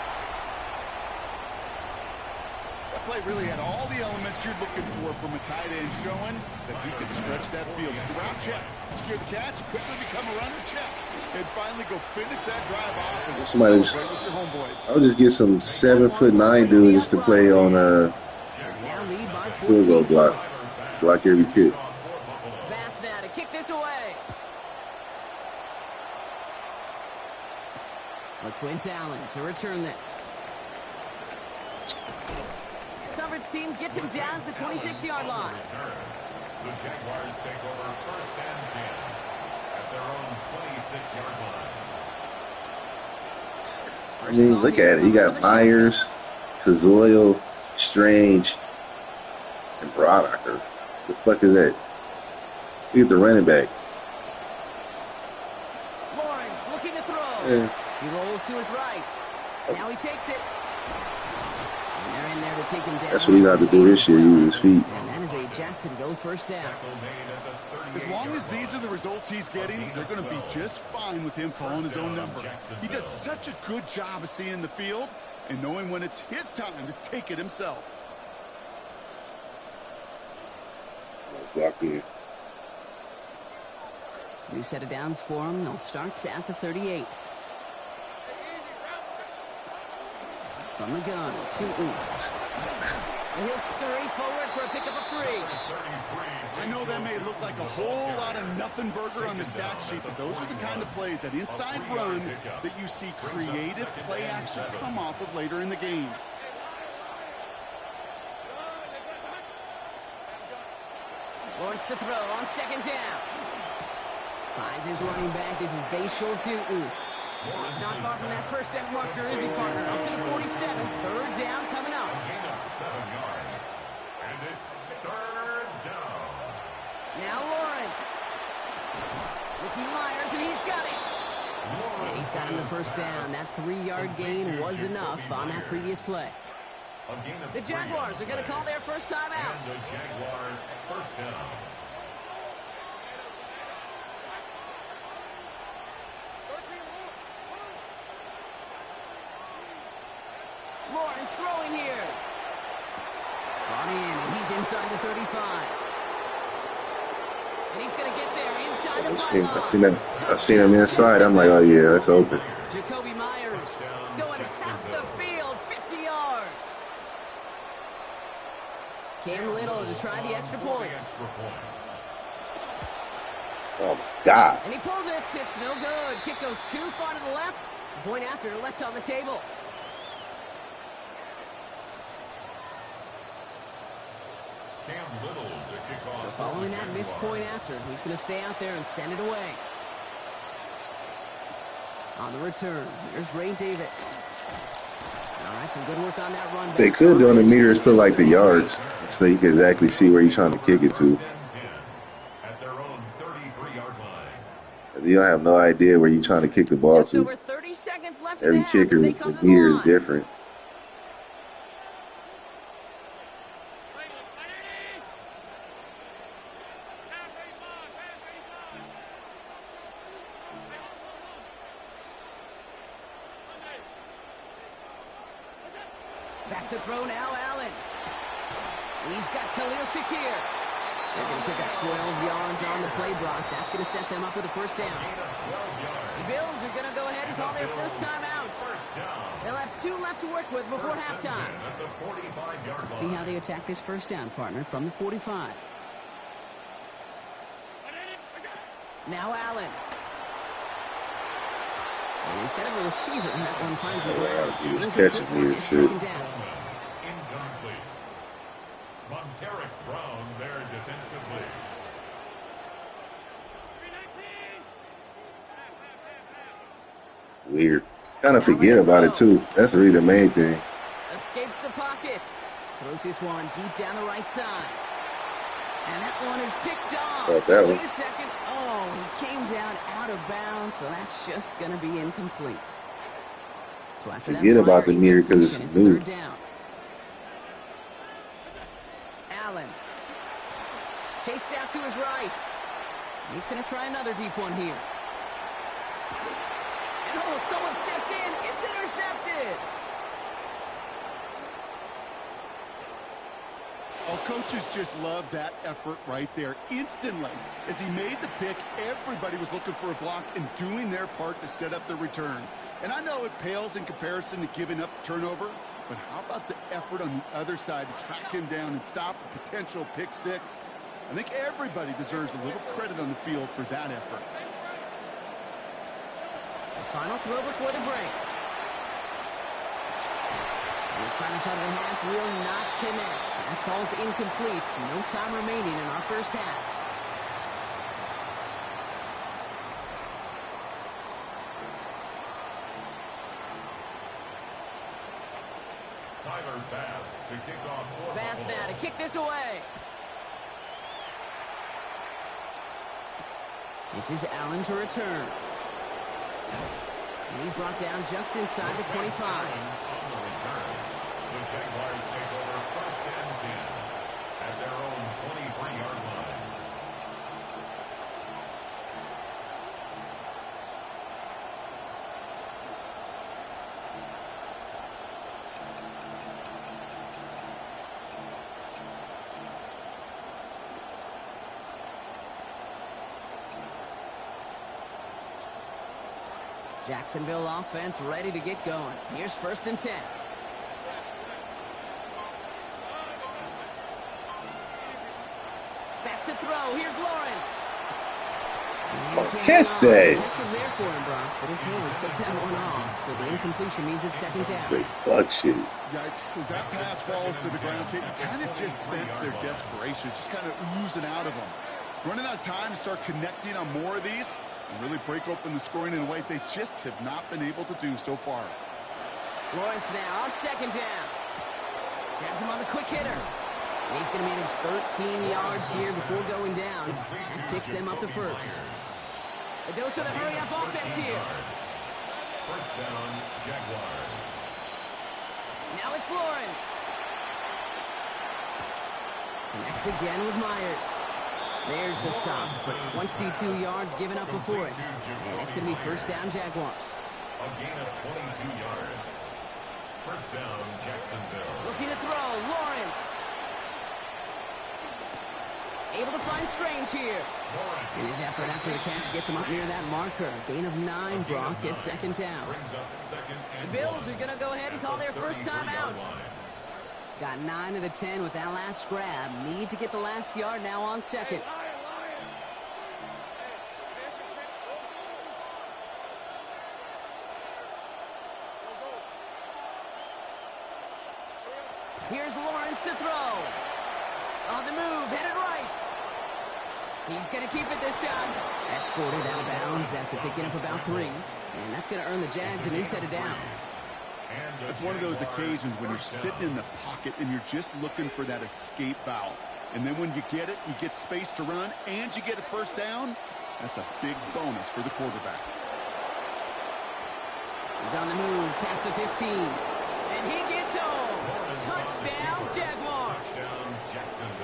Speaker 7: That play really had all the elements you're looking for from a tight end, showing that he can stretch that field. Route check, secure the catch, quickly become a runner check, and finally go finish that drive off and
Speaker 1: Somebody just-
Speaker 7: celebrate with your homeboys.
Speaker 1: I would just get some 7'9" dude just to play on
Speaker 6: Now lead by
Speaker 1: field goal
Speaker 6: 14
Speaker 1: block.
Speaker 6: points.
Speaker 1: Block every kick.
Speaker 6: Pass now to kick this away. LaQuint Allen to return this. coverage team gets him down to the 26-yard line.
Speaker 3: The Jaguars take over 1st and 10 at their own 26-yard line.
Speaker 1: I mean, look at it. You got Myers, Kazoyo, Strange, and Brodacker. The fuck is that? Look at the running back.
Speaker 6: Lawrence looking to throw.
Speaker 1: Yeah.
Speaker 6: He rolls to his right. Now he takes it. And they're in there to take him down.
Speaker 1: That's what he got to do this year, use his feet.
Speaker 6: And that is a Jacksonville first down.
Speaker 7: As long as these are the results he's getting, they're going to be just fine with him calling his own number. He does such a good job of seeing the field and knowing when it's his time to take it himself.
Speaker 1: It's locked in.
Speaker 6: New set of downs for him. They'll start at the 38. From the gun, Tootin. And he'll scurry forward for a pickup of 3.
Speaker 7: I know that may look like a whole lot of nothing burger on the stat sheet, but those are the kind of plays, that inside run, that you see creative play action come off of later in the game.
Speaker 6: Lawrence to throw on 2nd down. Finds his running back. This is Bashal Tootin. He's not far from that first down marker, is he, partner? Up to the 47. 3rd down coming up.
Speaker 3: Gain of 7 yards. And it's 3rd down.
Speaker 6: Now Lawrence. Looking Myers, and he's got it. And he's got him the first down. That 3-yard gain was enough on that previous play. The Jaguars are going to call their first time out.
Speaker 3: And the Jaguars first down.
Speaker 6: Lawrence throwing here. Brought in, and he's inside the 35. And he's going to get there inside the
Speaker 1: I seen him inside. I'm like, oh yeah, that's open.
Speaker 6: Jacoby Myers going half the field, 50 yards. Cam Little to try the extra point.
Speaker 1: Oh my God.
Speaker 6: And he pulls it. It's no good. Kick goes too far to the left. Point after left on the table. So following that missed point after, he's going to stay out there and send it away. On the return, here's Ray Davis. All right, some good work on that run.
Speaker 1: They could do on the meters put like the yards, so you can exactly see where you're trying to kick it to.
Speaker 3: At their own 33-yard line.
Speaker 1: You don't have no idea where you're trying to kick the ball
Speaker 6: Just
Speaker 1: to.
Speaker 6: over 30 seconds left
Speaker 1: Every
Speaker 6: in the half
Speaker 1: kicker,
Speaker 6: as they
Speaker 1: the
Speaker 6: come to the
Speaker 1: meter is
Speaker 6: line.
Speaker 1: different.
Speaker 6: Back to throw now, Allen. He's got Khalil Shakir. They're going to pick up 12 yards on the play block. That's going to set them up with a first down. The Bills are going to go ahead and call their first time out. They'll have 2 left to work with before halftime. Let's see how they attack this first down, partner, from the 45. Now Allen. And instead of a receiver, that one finds the ground.
Speaker 1: He was catching me and shit.
Speaker 3: Incomplete. Monteric Brown there defensively.
Speaker 1: Weird. Kind of forget about it too. That's really the main thing.
Speaker 6: Escapes the pocket. Throws this one deep down the right side. And that one is picked off. Wait a second. Oh, he came down out of bounds, so that's just going to be incomplete. So after that,
Speaker 1: forget about the meter because it's new.
Speaker 6: 3rd down. Allen. Chased out to his right. He's going to try another deep one here. And oh, someone stepped in. It's intercepted.
Speaker 7: Oh, coaches just love that effort right there. Instantly, as he made the pick, everybody was looking for a block and doing their part to set up the return. And I know it pales in comparison to giving up the turnover, but how about the effort on the other side to track him down and stop a potential pick 6? I think everybody deserves a little credit on the field for that effort.
Speaker 6: The final throw before the break. This final shot of the half will not connect. That ball's incomplete. No time remaining in our first half. Bass now to kick this away. This is Allen to return. And he's brought down just inside the 25.
Speaker 3: The Jaguars take over first and 10 at their own 23-yard line.
Speaker 6: Jacksonville offense ready to get going. Here's first and 10. Back to throw. Here's Lawrence.
Speaker 1: Kiss day.
Speaker 6: Catch was there for him, Brock, but his hands took that one off. So the incompletion means it's second down.
Speaker 1: Great fuck shit.
Speaker 7: Yikes. As that pass falls to the ground, Kate, you kind of just sense their desperation, just kind of oozing out of them. Running out of time to start connecting on more of these and really break open the scoring in a way they just have not been able to do so far.
Speaker 6: Lawrence now on second down. Has him on the quick hitter. And he's going to manage 13 yards here before going down. That picks them up to first. A dose of the hurry-up offense here.
Speaker 3: First down, Jaguars.
Speaker 6: Now it's Lawrence. Connects again with Myers. There's the stop, but 22 yards given up before it. And it's going to be first down, Jaguars.
Speaker 3: A gain of 22 yards. First down, Jacksonville.
Speaker 6: Looking to throw, Lawrence. Able to find Strange here. And his effort after the catch gets him up near that marker. Gain of 9, Brock gets second down. The Bills are going to go ahead and call their first time out. Got 9 of the 10 with that last grab. Need to get the last yard now on second. Here's Lawrence to throw. On the move, headed right. He's going to keep it this time. Escorted out of bounds after picking up about 3. And that's going to earn the Jags a new set of downs.
Speaker 7: It's one of those occasions when you're sitting in the pocket and you're just looking for that escape valve. And then when you get it, you get space to run, and you get a first down. That's a big bonus for the quarterback.
Speaker 6: He's on the move, past the 15. And he gets home. Touchdown, Jaguars.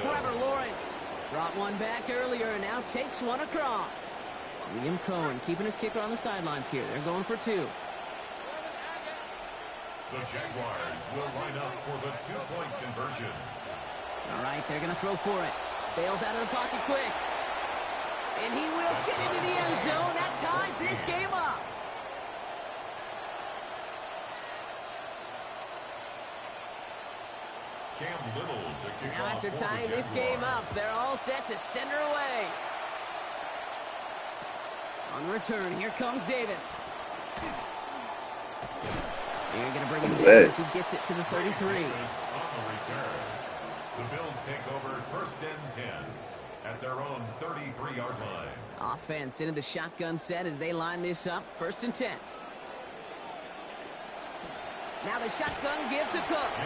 Speaker 6: Trevor Lawrence brought one back earlier and now takes one across. Liam Cohen keeping his kicker on the sidelines here. They're going for 2.
Speaker 3: The Jaguars will line up for the 2-point conversion.
Speaker 6: All right, they're going to throw for it. Bails out of the pocket quick. And he will get into the end zone. That ties this game up.
Speaker 3: Cam Little to kick
Speaker 6: Now
Speaker 3: off
Speaker 6: after
Speaker 3: for the
Speaker 6: tying this
Speaker 3: Jaguars.
Speaker 6: game up, they're all set to send her away. On the return, here comes Davis. They're going to bring him down as he gets it to the 33.
Speaker 3: On the return. The Bills take over first and 10 at their own 33-yard line.
Speaker 6: Offense into the shotgun set as they line this up. First and 10. Now the shotgun give to Cook.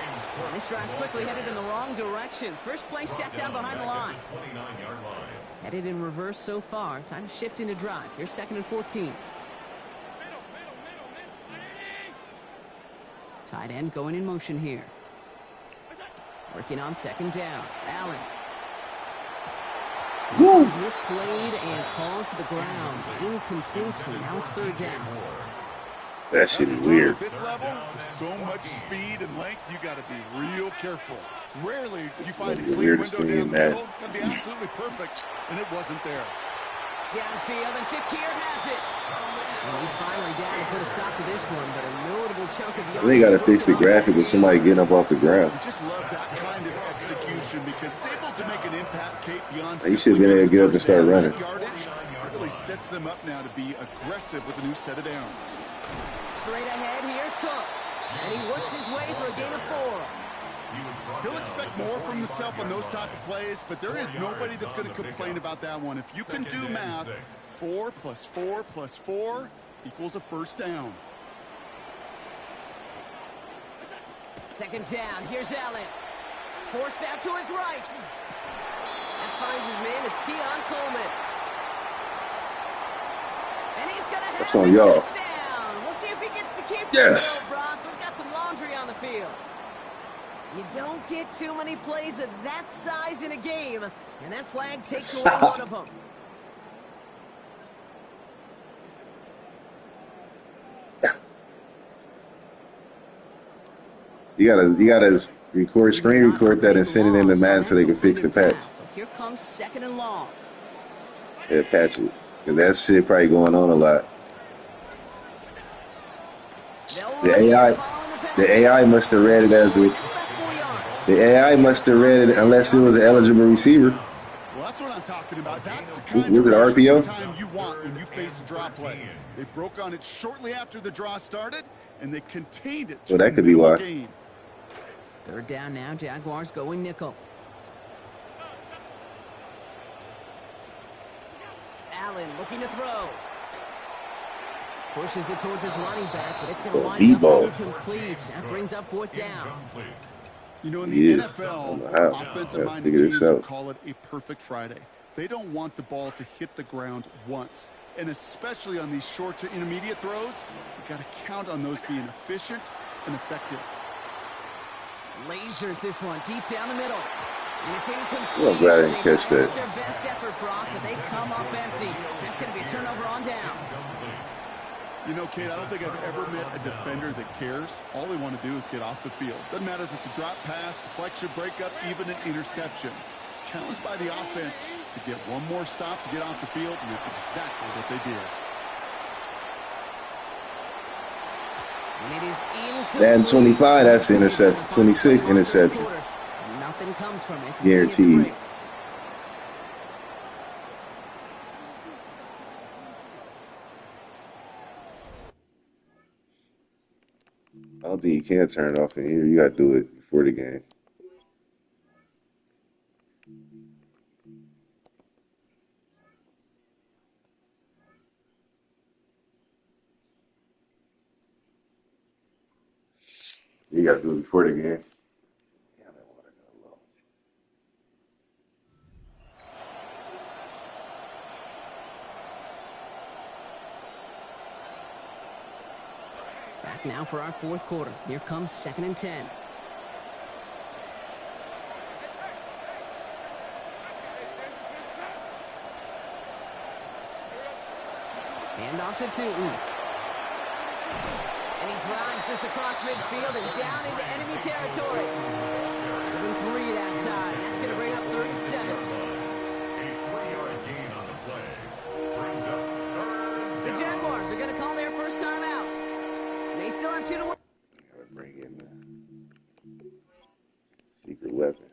Speaker 6: And this drive's quickly headed in the wrong direction. First play set down behind the line.
Speaker 3: 29-yard line.
Speaker 6: Headed in reverse so far. Time to shift into drive. Here's second and 14. Tight end going in motion here. Working on second down. Allen. This one's misplayed and falls to the ground. Incomplete, and now it's third down.
Speaker 1: That shit is weird.
Speaker 7: At this level, with so much speed and length, you got to be real careful. Rarely do you find a clear window down the middle. That'd be absolutely perfect, and it wasn't there.
Speaker 6: Downfield, and Shakir has it. And he's finally down to put a stop to this one, but a notable chunk of the
Speaker 1: They got to fix the graphic with somebody getting up off the ground.
Speaker 7: I just love that kind of execution because it's able to make an impact, Kate, beyond
Speaker 1: You should have been able to get up and start running.
Speaker 7: yardage. It really sets them up now to be aggressive with a new set of downs.
Speaker 6: Straight ahead, here's Cook. And he works his way for a gain of 4.
Speaker 7: He'll expect more from himself on those type of plays, but there is nobody that's going to complain about that one. If you can do math, 4 plus 4 plus 4 equals a first down.
Speaker 6: Second down. Here's Allen. Forced out to his right. That finds his man. It's Keon Coleman. And he's going to have
Speaker 1: That's on
Speaker 6: the
Speaker 1: y'all.
Speaker 6: touchdown. We'll see if he gets to keep
Speaker 1: Yes.
Speaker 6: this, Brock. We've got some laundry on the field. You don't get too many plays of that size in a game, and that flag takes away one of them.
Speaker 1: You gotta screen record that and send it in to Madden so they can fix the patch.
Speaker 6: So here comes second and long.
Speaker 1: Yeah, patch it. Cause that shit probably going on a lot. The AI must have read it as the AI must have read it unless it was an eligible receiver.
Speaker 7: Well, that's what I'm talking about. That's the kind
Speaker 1: Was
Speaker 7: of
Speaker 1: it RPO?
Speaker 7: time you want when you face a draw play. They broke on it shortly after the draw started, and they contained it.
Speaker 1: Well, that could be why.
Speaker 7: Game.
Speaker 6: Third down now. Jaguars going nickel. Allen looking to throw. Pushes it towards his running back, but it's going to wind up incomplete. That brings up fourth down.
Speaker 7: You know, in the NFL, offensive-minded teams will call it a perfect Friday. They don't want the ball to hit the ground once. And especially on these short to intermediate throws, you've got to count on those being efficient and effective.
Speaker 6: Lasers this one deep down the middle. And it's incomplete.
Speaker 1: I'm glad I didn't catch that.
Speaker 6: Their best effort, Brock, but they come up empty. That's going to be a turnover on downs.
Speaker 7: You know, Kate, I don't think I've ever met a defender that cares. All they want to do is get off the field. Doesn't matter if it's a drop pass, deflection, breakup, even an interception. Challenged by the offense to get one more stop to get off the field, and that's exactly what they did.
Speaker 6: And it is incomplete.
Speaker 1: Madden 25, that's the interception. 26, interception.
Speaker 6: Nothing comes from it.
Speaker 1: Guaranteed. I don't think you can turn it off in here. You got to do it before the game. You got to do it before the game. Yeah, that water got low.
Speaker 6: Back now for our fourth quarter. Here comes 2nd and 10. Hand off to Tootin. And he drives this across midfield and down into enemy territory. Within 3 that time. That's going to bring up 3rd and 7.
Speaker 3: A 3-yard gain on the play. Brings up 3rd.
Speaker 6: The Jaguars are going to call their first time out. They still have 2 to win.
Speaker 1: Gotta bring in the secret weapon.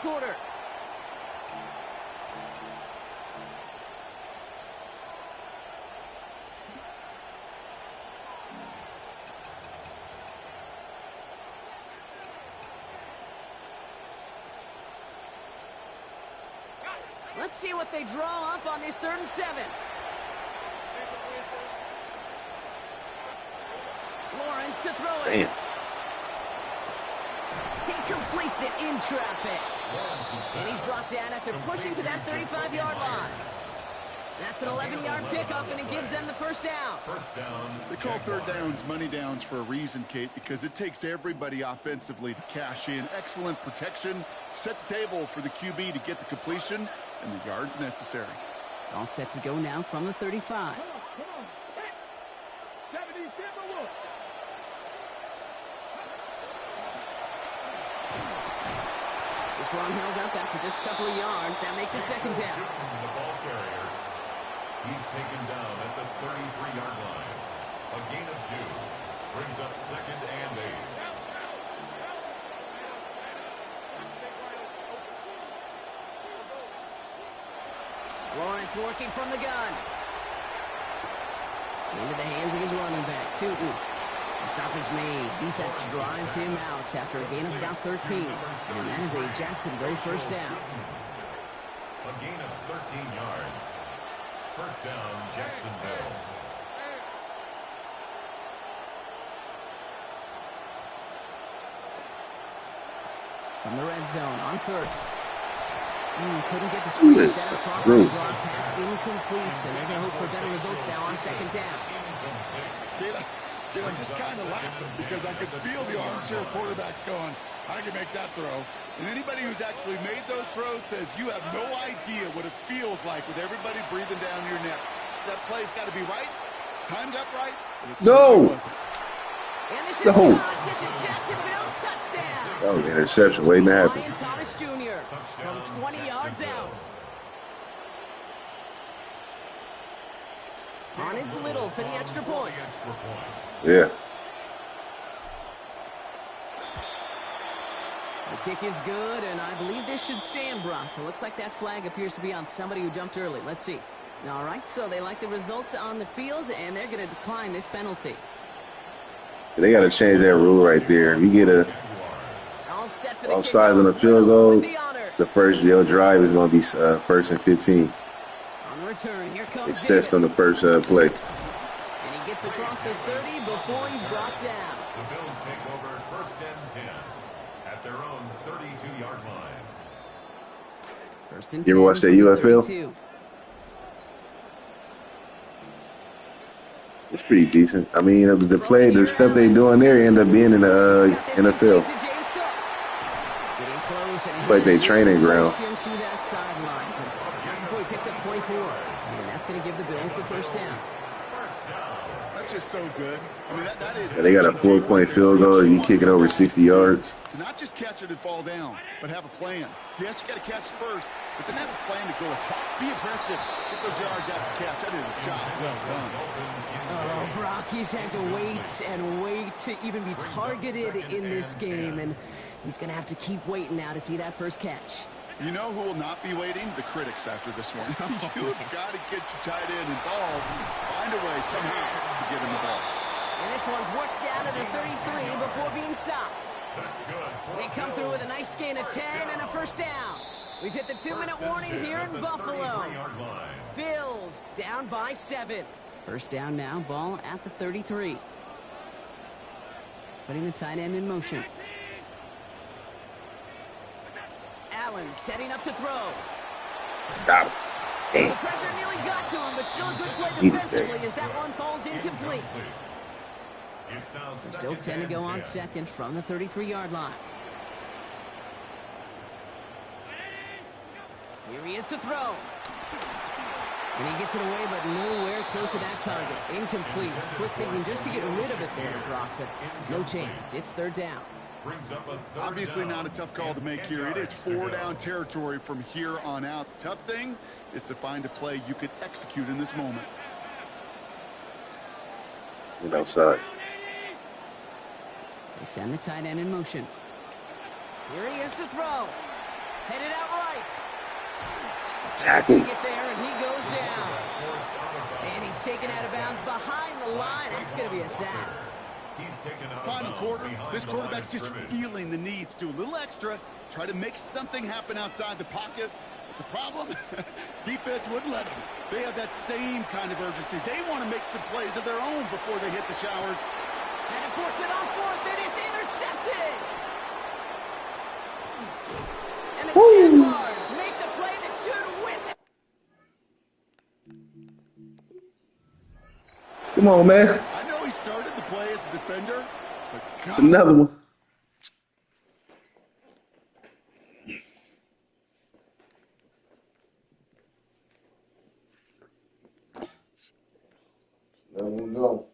Speaker 6: Quarter. Let's see what they draw up on this 3rd and 7. Lawrence to throw it.
Speaker 1: Damn.
Speaker 6: He completes it in traffic. And he's brought down after pushing to that 35-yard line. That's an 11-yard pickup, and it gives them the first down.
Speaker 3: First down.
Speaker 7: They call third downs money downs for a reason, Kate, because it takes everybody offensively to cash in. Excellent protection. Set the table for the QB to get the completion and the yards necessary.
Speaker 6: All set to go now from the 35. This run held up after just a couple of yards. That makes it 2nd down.
Speaker 3: The ball carrier. He's taken down at the 33-yard line. A gain of 2. Brings up 2nd and 8.
Speaker 6: Lawrence working from the gun. Into the hands of his running back, Tootin. The stop is made. Defense drives him out after a gain of about 13. And that is a Jacksonville first down.
Speaker 3: A gain of 13 yards. First down, Jacksonville.
Speaker 6: From the red zone on first. Couldn't get the screen set up properly. Broad pass incomplete, and they're going to hope for better results now on second down.
Speaker 7: I'm just kind of laughing because I could feel the armchair quarterbacks going, I can make that throw. And anybody who's actually made those throws says you have no idea what it feels like with everybody breathing down your neck. That play's got to be right, timed up right.
Speaker 1: No!
Speaker 6: And this is caught to Jacksonville, touchdown.
Speaker 1: Oh, the interception waiting to happen.
Speaker 6: Ryan Thomas Jr. from 20 yards out. On his Little for the extra point.
Speaker 1: Yeah.
Speaker 6: The kick is good, and I believe this should stand, Brock. It looks like that flag appears to be on somebody who jumped early. Let's see. All right, so they like the results on the field, and they're going to decline this penalty.
Speaker 1: They got to change that rule right there. If you get a offsides on the field goal, the first drive is going to be first and 15.
Speaker 6: On return, here comes
Speaker 1: Assessed on the first play.
Speaker 6: And he gets across the 30 before he's brought down.
Speaker 3: The Bills take over first and 10 at their own 32-yard line.
Speaker 6: First and 10.
Speaker 1: You ever watch that UFL? It's pretty decent. I mean, the stuff they doing there end up being in the NFL. It's like they training ground.
Speaker 6: Before he picked up 24, and that's going to give the Bills the first down.
Speaker 7: That's just so good. I mean, that is.
Speaker 1: Yeah, they got a 4-point field goal. You kick it over 60 yards.
Speaker 7: To not just catch it and fall down, but have a plan. Yes, you got to catch it first, but then have a plan to go attack. Be aggressive. Get those yards after catch. That is a job well done.
Speaker 6: Oh, Brock, he's had to wait and wait to even be targeted in this game, and he's going to have to keep waiting now to see that first catch.
Speaker 7: You know who will not be waiting? The critics after this one. You've got to get your tight end involved. Find a way somehow to get him the ball.
Speaker 6: And this one's worked down to the 33 before being stopped. They come through with a nice gain of 10 and a first down. We've hit the 2-minute warning here in Buffalo. Bills down by 7. First down now, ball at the 33. Putting the tight end in motion. Allen setting up to throw.
Speaker 1: Got him.
Speaker 6: The pressure nearly got to him, but still a good play defensively as that one falls incomplete. There's still 10 to go on second from the 33-yard line. Here he is to throw. And he gets it away, but nowhere close to that target. Incomplete. Quick thinking just to get rid of it there, Brock, but no chance. It's third down.
Speaker 7: Obviously not a tough call to make here. It is 4-down territory from here on out. The tough thing is to find a play you could execute in this moment.
Speaker 1: Went outside.
Speaker 6: They send the tight end in motion. Here he is to throw. Headed out right.
Speaker 1: Tackle.
Speaker 6: Get there, and he goes down. And he's taken out of bounds behind the line. That's going to be a sack.
Speaker 7: Final quarter, this quarterback's just feeling the need to do a little extra, try to make something happen outside the pocket. But the problem, defense wouldn't let them. They have that same kind of urgency. They want to make some plays of their own before they hit the showers.
Speaker 6: And to force it on fourth, and it's intercepted. And the Jaguars make the play that should win.
Speaker 1: Come on, man.
Speaker 7: I know he started the play as a defender, but God,
Speaker 1: It's another one. There we go.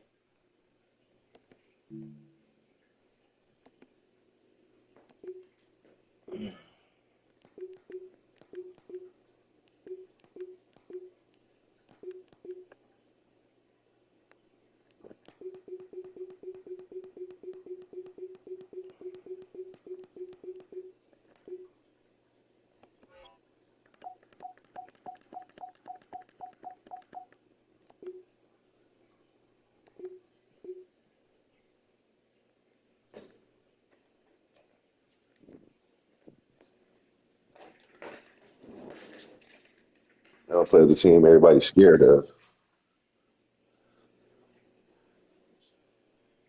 Speaker 1: I don't play with the team everybody's scared of.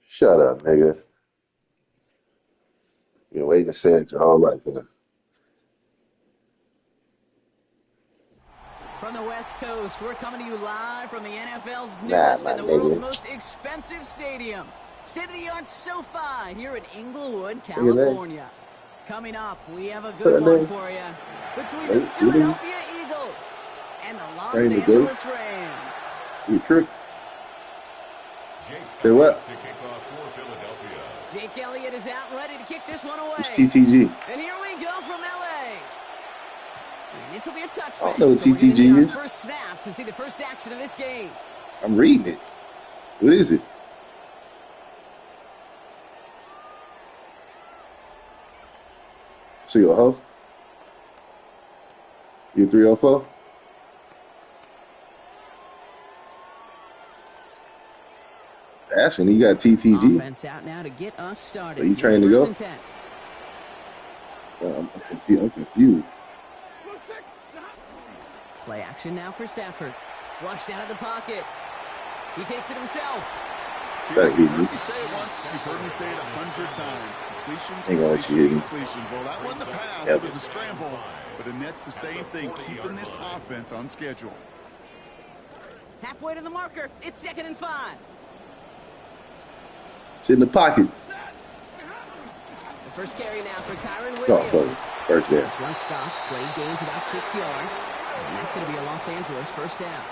Speaker 1: Shut up, nigga. You're waiting to say it your whole life, man.
Speaker 6: From the West Coast, we're coming to you live from the NFL's
Speaker 1: Nah,
Speaker 6: newest
Speaker 1: my
Speaker 6: and the world's
Speaker 1: nigga.
Speaker 6: most expensive stadium. State-of-the-art SoFi here in Inglewood,
Speaker 1: Look at that.
Speaker 6: California. Coming up, we have a
Speaker 1: Put
Speaker 6: good
Speaker 1: it
Speaker 6: one
Speaker 1: in.
Speaker 6: for you. Between the
Speaker 1: Wait,
Speaker 6: Philadelphia Eagles and the Los
Speaker 1: Train the
Speaker 6: Angeles Rams.
Speaker 1: You trick.
Speaker 3: Jake
Speaker 1: Say what?
Speaker 3: to kick off for Philadelphia.
Speaker 6: Jake Elliott is out ready to kick this one away.
Speaker 1: It's TTG.
Speaker 6: And here we go from L.A. And this will be a touchback.
Speaker 1: I don't know what
Speaker 6: so we're gonna
Speaker 1: TTG
Speaker 6: need our
Speaker 1: is.
Speaker 6: first snap to see the first action of this game.
Speaker 1: I'm reading it. What is it? So you a hoe? You 304? Asking, you got TTG.
Speaker 6: Offense out now to get us started.
Speaker 1: Are you trying to
Speaker 6: First
Speaker 1: go?
Speaker 6: and 10.
Speaker 1: I'm confused.
Speaker 6: Play action now for Stafford. Flushed out of the pocket. He takes it himself.
Speaker 1: That's
Speaker 7: You've
Speaker 1: easy.
Speaker 7: heard me say it once. You've heard me say it 100 times. Completions,
Speaker 1: Ain't gonna let you hit me.
Speaker 7: completions. Well, that wasn't the pass.
Speaker 1: Yep.
Speaker 7: It was a scramble. But the net's the same thing, keeping this offense on schedule.
Speaker 6: Halfway to the marker. It's 2nd and 5.
Speaker 1: Sit in the pocket.
Speaker 6: The first carry now for Kyron
Speaker 1: No,
Speaker 6: Williams.
Speaker 1: first down.
Speaker 6: This one stops. Play gains about 6 yards. And that's going to be a Los Angeles first down.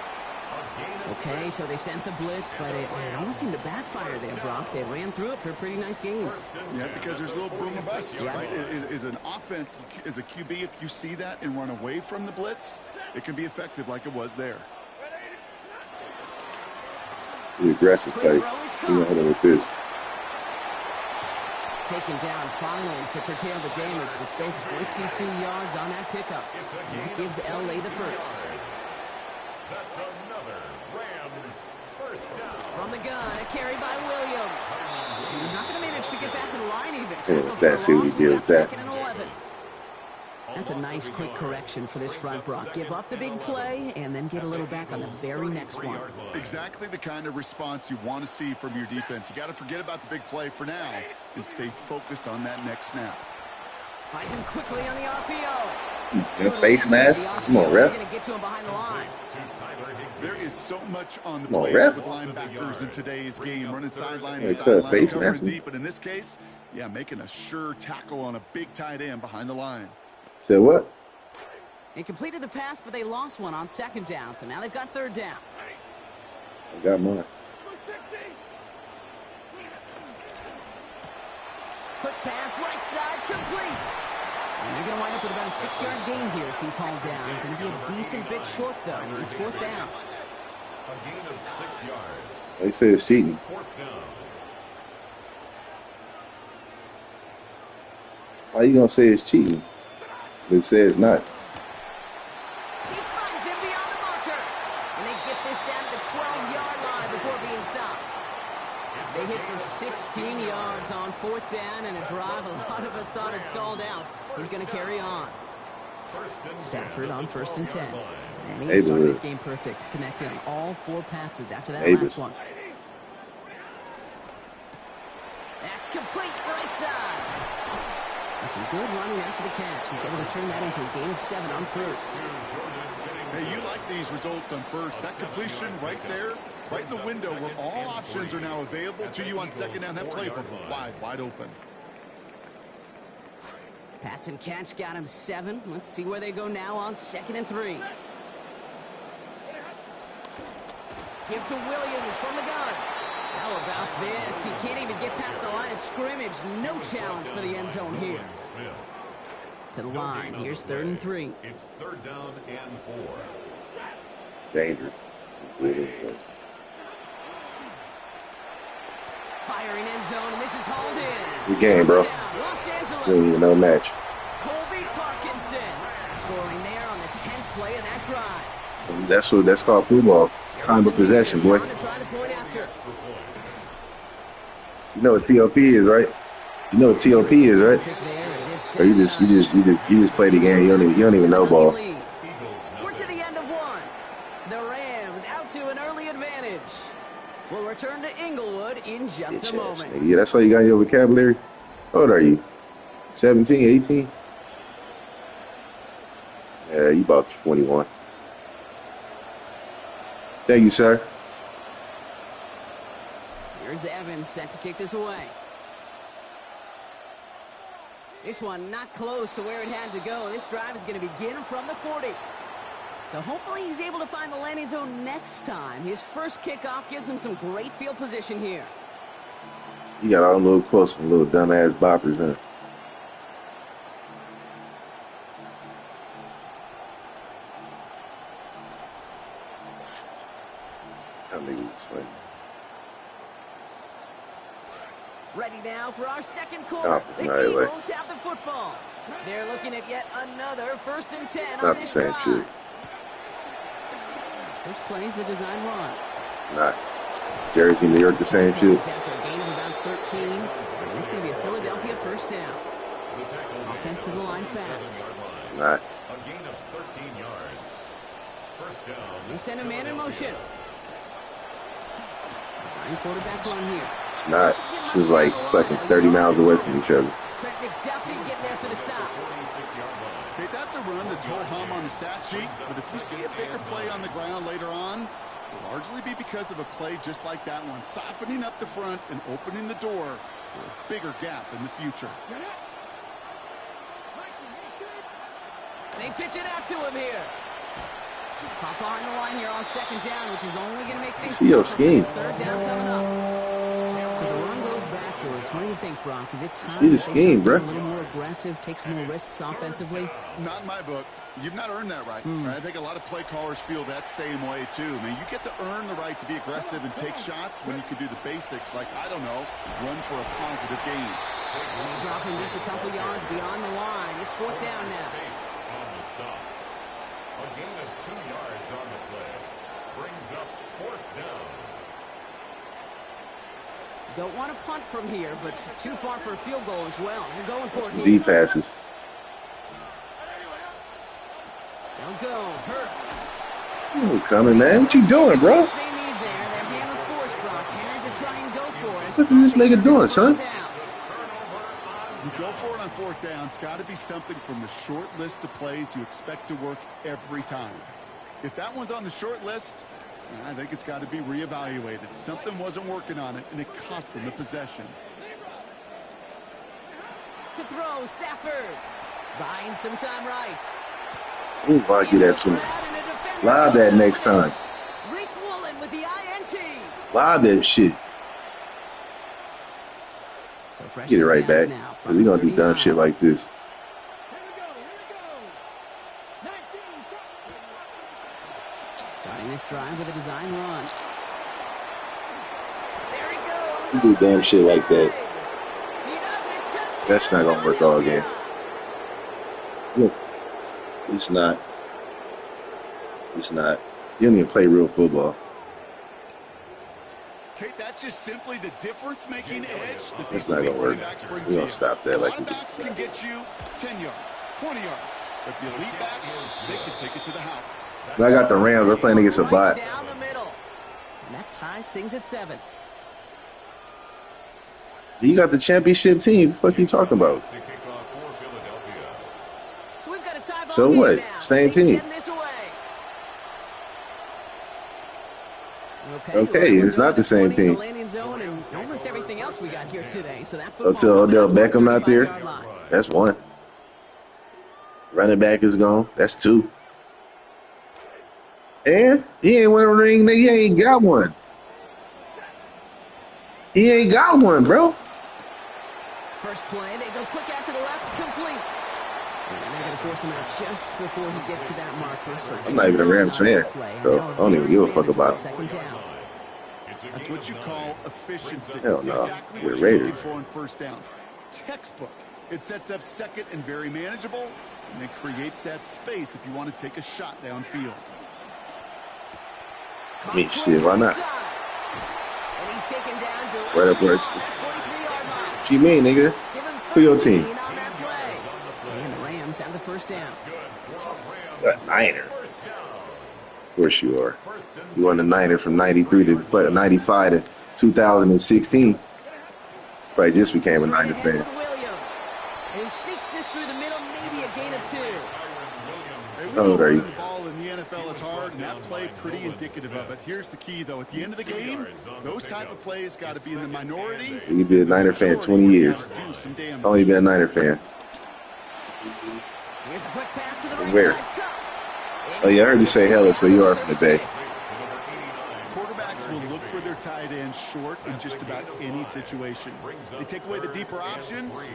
Speaker 6: Okay, so they sent the blitz, but it almost seemed to backfire there, Brock. They ran through it for a pretty nice game.
Speaker 7: Yeah, because there's a little boom or bust,
Speaker 6: Yeah.
Speaker 7: right? Is an offense, as a QB, if you see that and run away from the blitz, it can be effective like it was there.
Speaker 1: The aggressive type. You know how to with this.
Speaker 6: Taken down finally to curtail the damage, but still 22 yards on that pickup. And that gives L.A. the first.
Speaker 3: That's another Rams first down.
Speaker 6: From the gun, a carry by Williams. He's not going to manage to get back to the line even.
Speaker 1: Yeah,
Speaker 6: Tackle for
Speaker 1: that's
Speaker 6: a
Speaker 1: who he
Speaker 6: loss.
Speaker 1: did
Speaker 6: We
Speaker 1: with
Speaker 6: got
Speaker 1: that.
Speaker 6: 2nd and 11. That's a nice quick correction for this front, Brock. Give up the big play and then get a little back on the very next one.
Speaker 7: Exactly the kind of response you want to see from your defense. You got to forget about the big play for now and stay focused on that next snap.
Speaker 6: Finds him quickly on the RPO.
Speaker 1: That face mask? Come on,
Speaker 6: We're
Speaker 1: ref.
Speaker 6: going to get to him behind the line.
Speaker 7: There is so much on the
Speaker 1: Come on,
Speaker 7: plate
Speaker 1: ref.
Speaker 7: with linebackers in today's game, running sideline
Speaker 1: Yeah,
Speaker 7: to
Speaker 1: he put a
Speaker 7: sideline,
Speaker 1: face
Speaker 7: covering
Speaker 1: mask.
Speaker 7: deep, but in this case, yeah, making a sure tackle on a big tight end behind the line.
Speaker 1: Said what?
Speaker 6: They completed the pass, but they lost one on 2nd down, so now they've got 3rd down.
Speaker 1: I got mine.
Speaker 6: Quick pass, right side, complete. And they're going to wind up with about a 6-yard gain here as he's hauled down. Going to be a decent bit short, though. It's 4th down.
Speaker 3: A gain of 6 yards.
Speaker 1: They say it's cheating.
Speaker 3: 4th down.
Speaker 1: Why you gonna say it's cheating? They say it's not.
Speaker 6: He finds him beyond the marker. And they get this down to the 12-yard line before being stopped. They hit for 16 yards on 4th down and a drive a lot of us thought had stalled out. He's going to carry on. Stafford on 1st and 10. And he started this game perfect, connecting on all 4 passes after that last one. That's complete right side. And some good running after the catch. He's able to turn that into a gain of 7 on 1st.
Speaker 7: Hey, you like these results on 1st. That completion right there, right in the window where all options are now available to you on 2nd down. That playbook wide open.
Speaker 6: Pass and catch got him 7. Let's see where they go now on 2nd and 3. Give to Williams from the gun. How about this? He can't even get past the line of scrimmage. No challenge for the end zone here. To the line. Here's 3rd and 3.
Speaker 3: It's 3rd down and 4.
Speaker 1: Dangerous.
Speaker 6: Firing end zone, and this is hauled in.
Speaker 1: Good game, bro.
Speaker 6: Los Angeles.
Speaker 1: We ain't even no match.
Speaker 6: Colby Parkinson scoring there on the 10th play of that drive.
Speaker 1: That's called football. Time of possession, boy.
Speaker 6: Trying to point after.
Speaker 1: You know what TOP is, right? You know what TOP is, right? Or you just play the game. You don't even know ball.
Speaker 6: We're to the end of 1. We'll return to Inglewood in just a moment.
Speaker 1: Nigga. Yeah, that's all you got in your vocabulary? How old are you? 17, 18? Yeah, you about 21. Thank you, sir.
Speaker 6: Here's Evans set to kick this away. This one not close to where it had to go. This drive is going to begin from the 40. So hopefully he's able to find the landing zone next time. His first kickoff gives him some great field position here.
Speaker 1: You got all them little quotes from little dumbass boppers, huh? That nigga was funny.
Speaker 6: Ready now for our second quarter. The Eagles have the football. They're looking at yet another 1st and 10 on this drive. Not the same shit. First plays a design run.
Speaker 1: Not. Jersey, New York, the same shit.
Speaker 6: After a gain of about 13, and it's going to be a Philadelphia first down. Offense to the line fast.
Speaker 1: Not.
Speaker 3: A gain of 13 yards. First down.
Speaker 6: They send a man in motion. Design quarterback run here.
Speaker 1: It's not. This is like fucking 30 miles away from each other.
Speaker 6: Trent McDuffie getting there for the stop.
Speaker 7: Okay, that's a run that's whole-hum on the stat sheet, but if you see a bigger play on the ground later on, it'll largely be because of a play just like that one, softening up the front and opening the door for a bigger gap in the future.
Speaker 6: They pitch it out to him here. Pop behind the line here on second down, which is only going to make things
Speaker 1: tougher for his
Speaker 6: third down coming up. So the run goes backwards. What do you think, Brock? Is it time
Speaker 1: see the scheme, bro?
Speaker 6: a little more aggressive, take some more risks offensively?
Speaker 7: Not in my book. You've not earned that right. I think a lot of play callers feel that same way, too. I mean, you get to earn the right to be aggressive and take shots when you can do the basics, like, I don't know, run for a positive gain.
Speaker 6: And they drop him just a couple yards beyond the line. It's fourth down now.
Speaker 3: A gain of 2 yards on the play. Brings up fourth down.
Speaker 6: Don't want to punt from here, but too far for a field goal as well. You're going for it.
Speaker 1: Deep passes.
Speaker 6: They'll go. Hurts.
Speaker 1: You coming, man? What you doing, bro?
Speaker 6: They need there. Their hand was forced, Brock. Had to try and go for it.
Speaker 1: What is this nigga doing, son?
Speaker 7: You go for it on fourth down. It's got to be something from the short list of plays you expect to work every time. If that one's on the short list, I think it's got to be reevaluated. Something wasn't working on it, and it cost them the possession.
Speaker 6: To throw, Stafford. Buying some time right.
Speaker 1: Ooh, I'll get that to him. Live that next time.
Speaker 6: Rick Woolen with the INT.
Speaker 1: Live that shit.
Speaker 6: So
Speaker 1: get it right back. Because we're going to do dumb shit like this.
Speaker 6: Starting this drive with a design run. There he goes.
Speaker 1: You do damn shit like that. That's not going to work all game. Look. It's not. It's not. You don't even play real football.
Speaker 7: Okay, that's just simply the difference-making edge that
Speaker 1: it's not going to work. We're going to stop that like we
Speaker 7: backs can get you 10 yards, 20 yards. But the elite backs, they can take it to the house.
Speaker 1: I got the Rams. They're playing against a bot.
Speaker 6: Down the middle. And that ties things at 7.
Speaker 1: You got the championship team. What the fuck are you talking about?
Speaker 6: So we've got a tie ball
Speaker 1: so
Speaker 6: game
Speaker 1: what?
Speaker 6: now.
Speaker 1: Same team. Okay, it's not the same team.
Speaker 6: Almost everything else we got here today. So that
Speaker 1: until Odell Beckham not there, that's 1. Running back is gone. That's 2. And he ain't won a ring. He ain't got one. He ain't got one, bro.
Speaker 6: First play, they go quick out to the left, complete. And they're going to force him out just before he gets to that marker. So
Speaker 1: I'm not even a Rams fan, so I don't even give a fuck about him.
Speaker 6: Second down.
Speaker 7: That's what you call efficiency.
Speaker 1: Hell no.
Speaker 7: Exactly
Speaker 1: We're
Speaker 7: what you're
Speaker 1: Raiders.
Speaker 7: looking for on first down. Textbook. It sets up second and very manageable, and it creates that space if you want to take a shot downfield.
Speaker 1: I mean, shit, why not?
Speaker 6: And he's taken down to
Speaker 1: Right up where it's. What you mean, nigga? For your team.
Speaker 6: And the Rams have the first down.
Speaker 1: A Niner. Of course you are. You won the Niner from 93 to 95 to 2016. Probably just became a Niner fan.
Speaker 6: And he sneaks this through the middle, maybe a gain of 2.
Speaker 7: Hey, we know running the ball in the NFL is hard, and that play pretty indicative of it. Here's the key, though. At the end of the game, those type of plays got to be in the minority.
Speaker 1: You've been a Niner fan 20 years. Only been a Niner fan.
Speaker 6: Here's a quick pass to the right
Speaker 1: Where?
Speaker 6: side.
Speaker 1: Oh, yeah, I heard you say hella, so you are from the Bay.
Speaker 7: Quarterbacks will look for their tight end short in just about any situation. They take away the deeper options.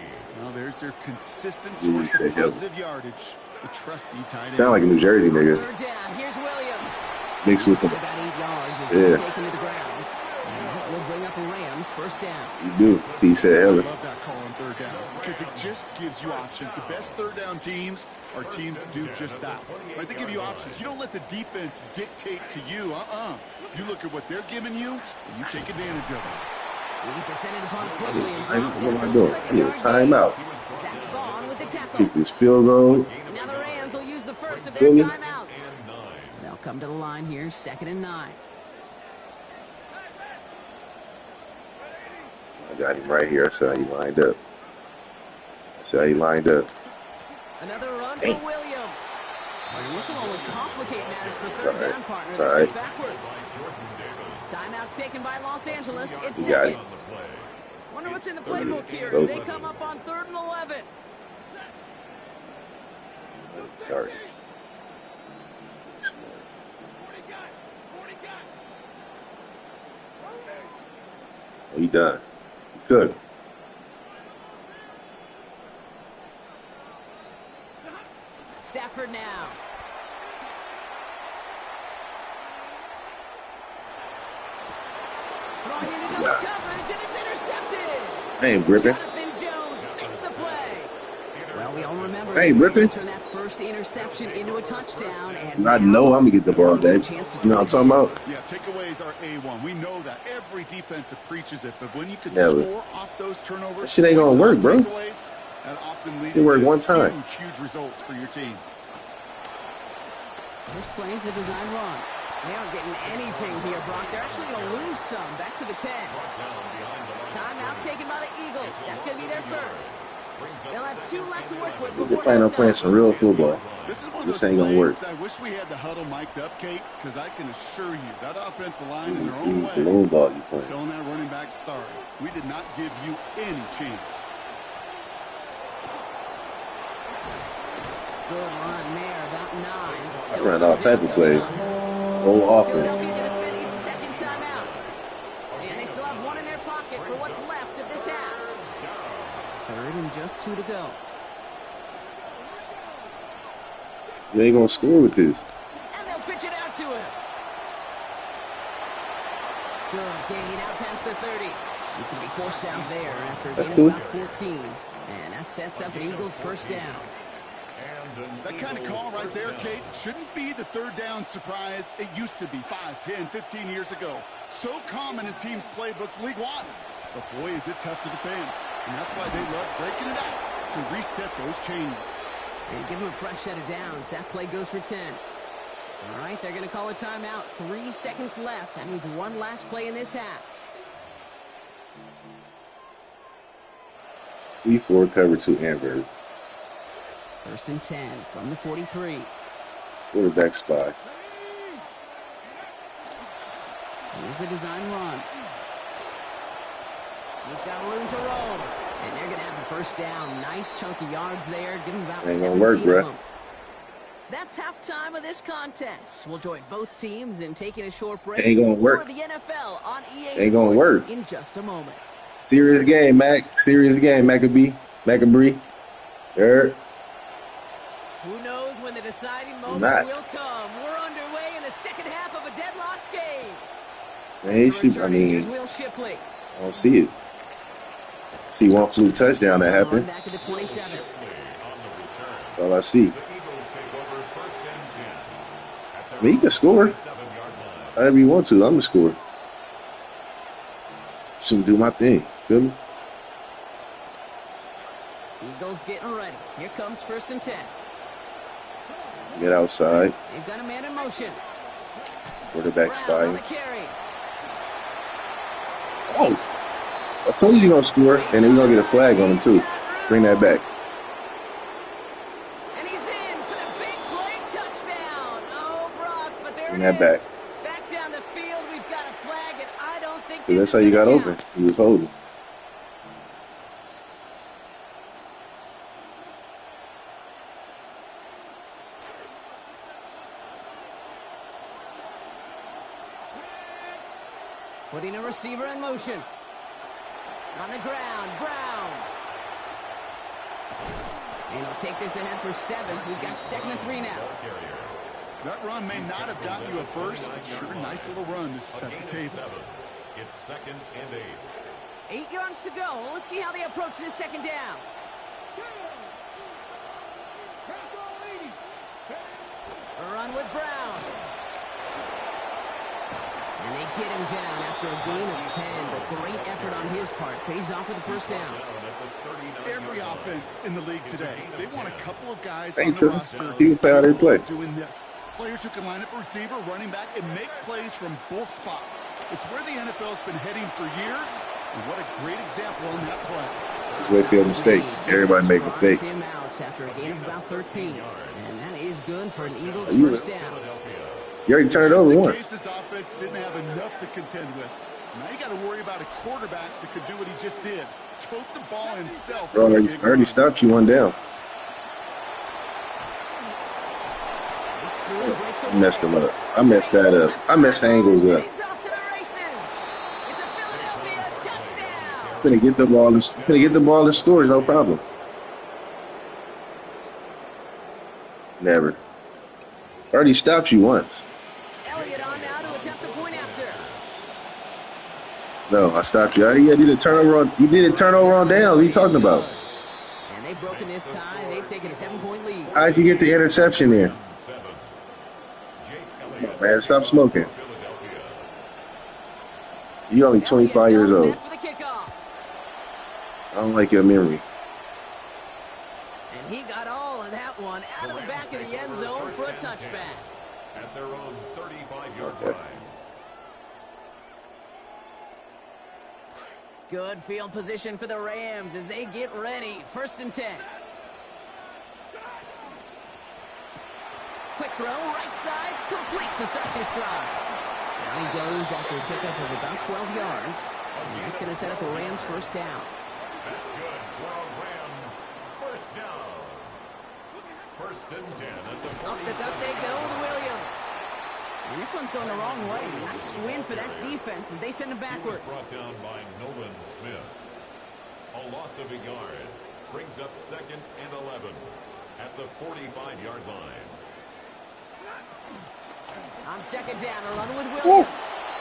Speaker 7: Well, there's their consistent source of positive yardage. The trusty tight end.
Speaker 1: Sound like a New Jersey nigga.
Speaker 6: Third down. Here's Williams.
Speaker 1: Mixed with them.
Speaker 6: About 8 yards as he's taken to the ground. And we'll bring up a Rams first down.
Speaker 1: You do. T said hella.
Speaker 7: I love that call on third down because it just gives you options. The best third down teams are teams that do just that. Right? They give you options. You don't let the defense dictate to you. You look at what they're giving you, and you take advantage of it.
Speaker 6: He's descended upon quickly.
Speaker 1: What am I doing? I need a timeout.
Speaker 6: Zach Bond with the tackle.
Speaker 1: Keep this field goal.
Speaker 6: Now the Rams will use the first of their timeouts. They'll come to the line here, 2nd and 9.
Speaker 1: I got him right here. I saw he lined up.
Speaker 6: Another run for Williams. And this will only complicate matters for third down partner. They're set backwards. Timeout taken by Los Angeles. It's 2nd. Wonder what's in the playbook here as they come up on 3rd and 11.
Speaker 1: Sorry. Oh, you done. Good.
Speaker 6: Stafford now. Throwing into double coverage, and it's intercepted.
Speaker 1: I ain't ripping.
Speaker 6: Jonathan Jones makes the play. Well, we all remember turn that first interception into a touchdown. And
Speaker 1: I know I'm going to get the ball, Dave. You know what I'm talking about?
Speaker 7: Yeah, takeaways are A1. We know that. Every defensive preaches it. But when you can score off those turnovers,
Speaker 1: that shit ain't going to work, bro.
Speaker 7: That often leads
Speaker 1: it worked one time.
Speaker 7: Huge results for your team.
Speaker 6: This play's a design run. They aren't getting anything here, Brock. They're actually going to lose some. Back to the 10. Timeout taken by the Eagles. That's going to be their first. They'll have 2 left to work with before
Speaker 1: they're planning on playing some real football.
Speaker 7: This ain't going to work. I wish we had the huddle mic'd up, Kate, because I can assure you that offensive line in their own way is telling that running back, sorry, we did not give you any chance.
Speaker 6: Good run there, about 9.
Speaker 1: I run all type of plays. Whole offense.
Speaker 6: Philadelphia going to spend its 2nd timeout. And they still have 1 in their pocket for what's left of this half. 3rd and just 2 to go.
Speaker 1: You ain't going to score with this.
Speaker 6: And they'll pitch it out to him. Good gain out past the 30. He's going to be forced out there after getting about 14. And that sets up an Eagles first down.
Speaker 7: That kind of call right there, Kate, shouldn't be the third down surprise it used to be 5, 10, 15 years ago. So common in teams' playbooks league-wide. But boy, is it tough to defend. And that's why they love breaking it out to reset those chains.
Speaker 6: And give them a fresh set of downs. That play goes for 10. All right, they're going to call a timeout. 3 seconds left. That means 1 last play in this half.
Speaker 1: 3-4 cover 2 Amber.
Speaker 6: 1st and 10 from the 43.
Speaker 1: Quarterback spy.
Speaker 6: Here's a design run. He's got room to roam. And they're going to have the first down. Nice chunky yards there. Give him about 17
Speaker 1: work, bro.
Speaker 6: That's halftime of this contest. We'll join both teams in taking a short break.
Speaker 1: Ain't gonna work.
Speaker 6: For the NFL on EA
Speaker 1: Ain't gonna
Speaker 6: Sports
Speaker 1: work.
Speaker 6: In just a moment.
Speaker 1: Serious game, Mac. Serious game, Macabree. There.
Speaker 6: Who knows when the deciding moment will come? We're underway in the second half of a deadlocked game.
Speaker 1: I don't see it. See one fluke touchdown that happened.
Speaker 6: Back at the 27.
Speaker 1: That's all I see. I mean, you can score. However you want to. I'm going to score. Shouldn't do my thing. Feel me?
Speaker 6: Eagles getting ready. Here comes 1st and 10.
Speaker 1: Get outside.
Speaker 6: They've got a man in motion.
Speaker 1: Quarterback
Speaker 6: Brown on
Speaker 1: spy.
Speaker 6: the carry.
Speaker 1: Oh, I told you you're gonna score, and then you're gonna get a flag on him too. Bring that back.
Speaker 6: And he's in for the big play touchdown. Oh, Brock, but there
Speaker 1: Bring
Speaker 6: it
Speaker 1: that back.
Speaker 6: is. Back down the field, we've got a flag, and I don't think
Speaker 1: 'Cause
Speaker 6: this
Speaker 1: that's
Speaker 6: is
Speaker 1: how you
Speaker 6: gonna
Speaker 1: got
Speaker 6: count.
Speaker 1: open. He was holding.
Speaker 6: Putting a receiver in motion. On the ground, Brown. And he'll take this ahead for 7. We've got 2nd and 3 now.
Speaker 7: That run may not have gotten you a first, but sure, nice little run to set the table.
Speaker 3: It's 2nd and 8.
Speaker 6: 8 yards to go. Let's see how they approach this 2nd down. A run with Brown. And they get him down after a gain of 10, but great effort on his part. Pays off with the 1st down.
Speaker 7: Every offense in the league today, they want a couple of guys
Speaker 1: Hey,
Speaker 7: on the
Speaker 1: Trevor,
Speaker 7: roster
Speaker 1: you can play how they play.
Speaker 7: doing this. Players who can line up a receiver, running back, and make plays from both spots. It's where the NFL's been heading for years, and what a great example on that play.
Speaker 1: Whitfield mistake. Everybody makes mistakes.
Speaker 6: Him out after a gain of about 13. And that is good for an Eagles
Speaker 1: You-
Speaker 6: 1st down.
Speaker 1: You already turned it over once.
Speaker 7: This offense didn't have enough to contend with. Now you got to worry about a quarterback that could do what he just did. Tote the ball himself.
Speaker 1: Bro, I already stopped you one down. I messed him up. I messed that up. I messed the angles up.
Speaker 6: He's off to the races. It's a Philadelphia touchdown.
Speaker 1: He's gonna get the ball. He's gonna get the ball and score. No problem. Never. I already stopped you once.
Speaker 6: Elliott on now to attempt the point after.
Speaker 1: No, I stopped you. You did a turnover on. You did a turnover on downs. What are you talking about?
Speaker 6: And they've broken this tie. They've taken a 7-point lead.
Speaker 1: How'd you get the interception in? Man, stop smoking. You only 25 years old.
Speaker 6: Set for the kickoff.
Speaker 1: I don't like your memory.
Speaker 6: And he got all of that one out of the back of the end zone for a touchback.
Speaker 3: At their own 35-yard
Speaker 1: Okay.
Speaker 3: line.
Speaker 6: Good field position for the Rams as they get ready. 1st and 10. Quick throw, right side, complete to start this drive. Down he goes after a pickup of about 12 yards. And that's going to set up a Rams 1st down.
Speaker 3: That's good for a Rams 1st down. 1st and 10 at the 40.
Speaker 6: Up the gut they go with Williams. And this one's going the wrong way. Nice win for that defense as they send him
Speaker 3: He was
Speaker 6: backwards.
Speaker 3: brought down by Nolan Smith. A loss of a yard brings up 2nd and 11 at the 45-yard line.
Speaker 6: On 2nd down, a run with Williams.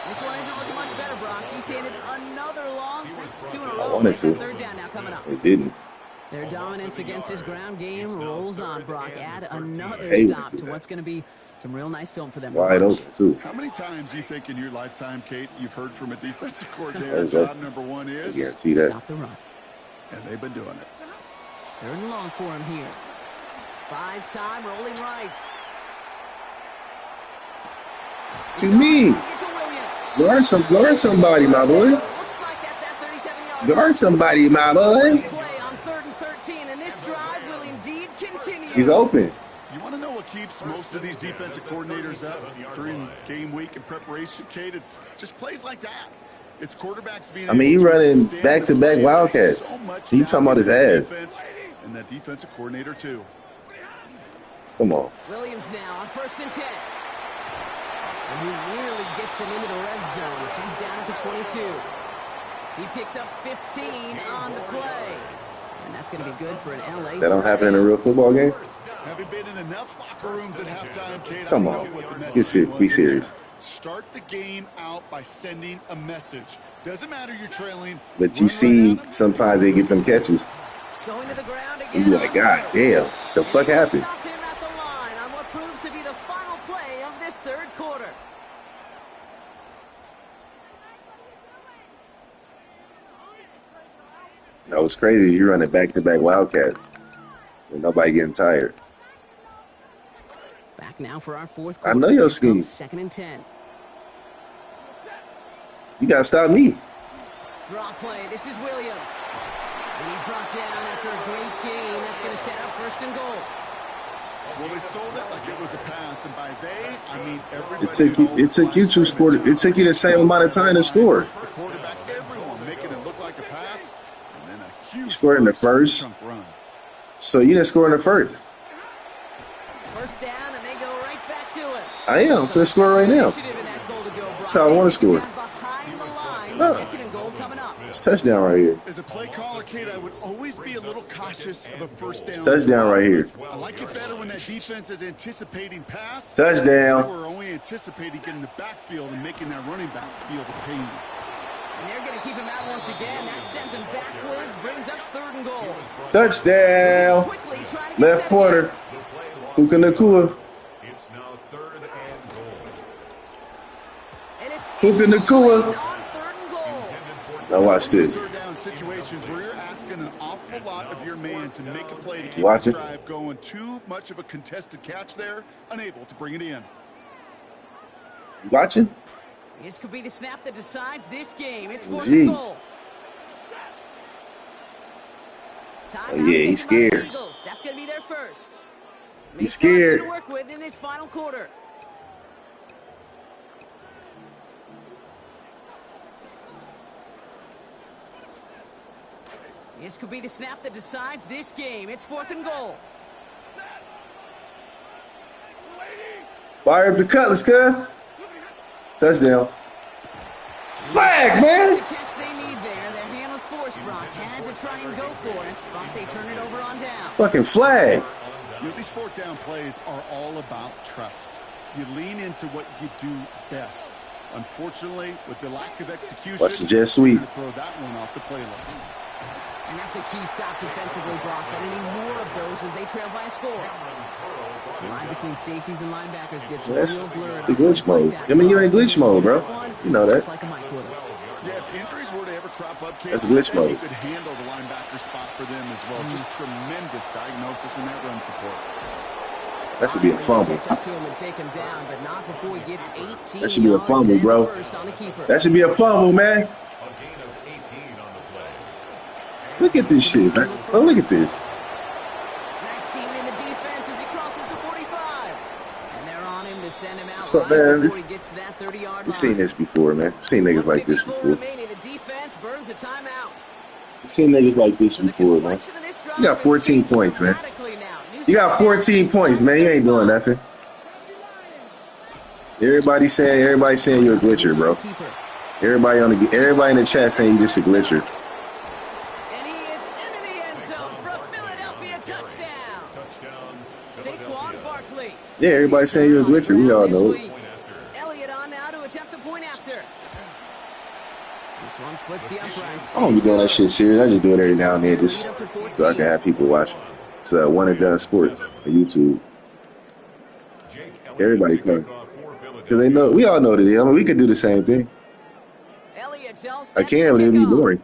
Speaker 6: This one isn't looking much better, Brock. He's handed another loss. That's 2 in a row.
Speaker 1: wanted
Speaker 6: They've got
Speaker 1: to.
Speaker 6: 3rd down now coming up.
Speaker 1: It didn't.
Speaker 6: Their dominance against his ground game rolls on, Brock. Add another
Speaker 1: Hey,
Speaker 6: stop to what's going to be some real nice film for them. to
Speaker 1: Wide
Speaker 6: watch.
Speaker 1: open too.
Speaker 7: How many times do you think in your lifetime, Kate, you've heard from a defensive coordinator,
Speaker 1: That was up.
Speaker 7: job number 1
Speaker 1: I
Speaker 7: is,
Speaker 1: guarantee that.
Speaker 6: Stop the run.
Speaker 7: and they've been doing it.
Speaker 6: 3rd and long for him here. Buys time, rolling right.
Speaker 1: To me,
Speaker 6: It's a Williams.
Speaker 1: guard somebody, my boy.
Speaker 6: Looks like at that 37-yard
Speaker 1: Guard somebody, my boy.
Speaker 6: play on 3rd and 13, and this drive will indeed continue.
Speaker 1: He's open.
Speaker 7: You want to know what keeps most of these defensive coordinators up during game week and preparation, Kate? It's just plays like that. It's quarterbacks being
Speaker 1: I mean, he
Speaker 7: able to
Speaker 1: running
Speaker 7: stand
Speaker 1: back-to-back
Speaker 7: the play.
Speaker 1: Wildcats.
Speaker 7: So much
Speaker 1: He talking about his ass.
Speaker 7: defense, and that defensive coordinator too.
Speaker 1: Come on.
Speaker 6: Williams now on 1st and 10. And he really gets them into the red zone as he's down at the 22. He picks up 15 on the play. And that's going to be good for an LA.
Speaker 1: That don't happen in a real football game.
Speaker 7: Having been in enough locker rooms at halftime, Kate,
Speaker 1: Come
Speaker 7: I know
Speaker 1: on.
Speaker 7: what the
Speaker 1: Get
Speaker 7: message
Speaker 1: serious.
Speaker 7: was
Speaker 1: Be
Speaker 7: in
Speaker 1: serious.
Speaker 7: there. Start the game out by sending a message. Doesn't matter you're trailing.
Speaker 1: But you
Speaker 7: run
Speaker 1: see,
Speaker 7: right at 'em.
Speaker 1: sometimes they get them catches.
Speaker 6: Going to the ground
Speaker 1: You
Speaker 6: again.
Speaker 1: be like, God damn, the fuck happened?
Speaker 6: Stop him at the line on what proves to be the final play of this 3rd quarter.
Speaker 1: No, it's crazy. You running back-to-back Wildcats, and nobody getting tired.
Speaker 6: Back back now for our fourth
Speaker 1: I
Speaker 6: quarter.
Speaker 1: know your scheme.
Speaker 6: 2nd and 10.
Speaker 1: You got to stop me.
Speaker 6: Draw play. This is Williams. And he's brought down after a great gain. That's going to set up 1st and goal.
Speaker 7: Well, they sold it like it was a pass, and by they, I mean everybody.
Speaker 1: It took you to score. It took you the same amount of time to score.
Speaker 7: The quarterback, everyone making it look like a pass, and then a huge.
Speaker 1: You scored in the first,
Speaker 7: run.
Speaker 1: so you didn't score in the first.
Speaker 6: 1st down, and they go right back to it.
Speaker 1: I am for the score right now. That's how I want to score.
Speaker 6: Behind the line,
Speaker 1: No.
Speaker 6: 2nd and goal coming up.
Speaker 1: It's touchdown right here.
Speaker 7: As a play caller, Kate, I would always be a little cautious of a 1st down.
Speaker 1: It's touchdown right here.
Speaker 7: I like it better when that defense is anticipating pass.
Speaker 1: Touchdown.
Speaker 7: We're only anticipating getting the backfield and making that running back feel the pain.
Speaker 6: And they're going to keep him out once again. That sends him backwards, brings up 3rd and goal.
Speaker 1: Touchdown.
Speaker 6: Quickly trying to get
Speaker 1: Left
Speaker 6: set
Speaker 1: corner.
Speaker 6: again.
Speaker 1: Puka Nakua.
Speaker 3: It's now 3rd and goal.
Speaker 6: And it's
Speaker 1: Puka Nakua.
Speaker 6: on 3rd and goal.
Speaker 1: Now watch this.
Speaker 7: Third down situations where you're asking an awful lot of your man to make a play to keep
Speaker 1: Watch
Speaker 7: the
Speaker 1: it.
Speaker 7: drive going. Too much of a contested catch there, unable to bring it in.
Speaker 1: You watching?
Speaker 6: This could be the snap that decides this game. It's 4th
Speaker 1: Jeez.
Speaker 6: and goal.
Speaker 1: Oh, yeah, he's scared.
Speaker 6: Eagles. That's going to be their first.
Speaker 1: He's scared.
Speaker 6: To work with in this final quarter. This could be the snap that decides this game. It's 4th and goal.
Speaker 1: Fire up the cutlass, cuz. Touchdown. Flag, man.
Speaker 6: The catch they need there. Their hand was forced, Brock. Had to try and go for it, but they turn it over on down.
Speaker 1: Fucking flag.
Speaker 7: You know, these 4th down plays are all about trust. You lean into what you do best. Unfortunately, with the lack of execution,
Speaker 1: Watch the jet sweep.
Speaker 7: you're gonna throw that one off the playlist.
Speaker 6: And that's a key stop defensively, Brock. And any more of those as they trail by a score. The line between safeties and linebackers gets
Speaker 1: That's
Speaker 6: real blurred.
Speaker 1: it's the glitch mode. I mean, you're in glitch mode, bro. You know that.
Speaker 6: Just like a Mike would have.
Speaker 7: Yeah, if injuries were to ever crop up, Kate,
Speaker 1: That's glitch
Speaker 7: then he
Speaker 1: mode.
Speaker 7: could handle the linebacker spot for them as well. Just tremendous diagnosis in that run support.
Speaker 1: That should be a fumble.
Speaker 6: Catch up to him and take him down, but not before he gets 18
Speaker 1: That should be a
Speaker 6: yards
Speaker 1: fumble,
Speaker 6: and
Speaker 1: bro.
Speaker 6: first on the keeper.
Speaker 1: That should be a fumble, man.
Speaker 3: A gain of 18 on the play.
Speaker 1: Look at this shit, man. Oh, look at this.
Speaker 6: Nice seam in the defense as he crosses the 45. And they're on him to send him out
Speaker 1: So,
Speaker 6: right
Speaker 1: man,
Speaker 6: before
Speaker 1: this-
Speaker 6: he gets to that 30-yard line.
Speaker 1: We've seen this before, man. We've seen niggas like this
Speaker 6: 1:54
Speaker 1: before.
Speaker 6: remaining. The defense burns a timeout.
Speaker 1: We've seen niggas like this
Speaker 6: So the
Speaker 1: before, man.
Speaker 6: complexion of this drive
Speaker 1: You got
Speaker 6: has
Speaker 1: 14
Speaker 6: changed
Speaker 1: points, man.
Speaker 6: dramatically now. New
Speaker 1: You got 14 points, man. You ain't doing nothing. Everybody saying you're a glitcher, bro.
Speaker 6: Keeper.
Speaker 1: Everybody in the chat saying you just a glitcher.
Speaker 6: And he is into the end zone for a Philadelphia touchdown.
Speaker 3: Touchdown.
Speaker 6: Saquon Barkley.
Speaker 1: Yeah, everybody saying you're a glitcher. We all know it.
Speaker 6: Elliott on now to attempt a point after. This one splits the uprights.
Speaker 1: I don't be doing that shit serious. I just do it every now and then just so I can have people watch. It's a one and done sport on YouTube.
Speaker 3: Jake
Speaker 1: Everybody
Speaker 3: Elliott
Speaker 1: play.
Speaker 3: taking off for Philadelphia.
Speaker 1: Because they know, we all know what it is. I mean, we could do the same thing.
Speaker 6: Elliott's all
Speaker 1: I
Speaker 6: set
Speaker 1: can,
Speaker 6: for
Speaker 1: but it'd be
Speaker 6: kickoff.
Speaker 1: boring.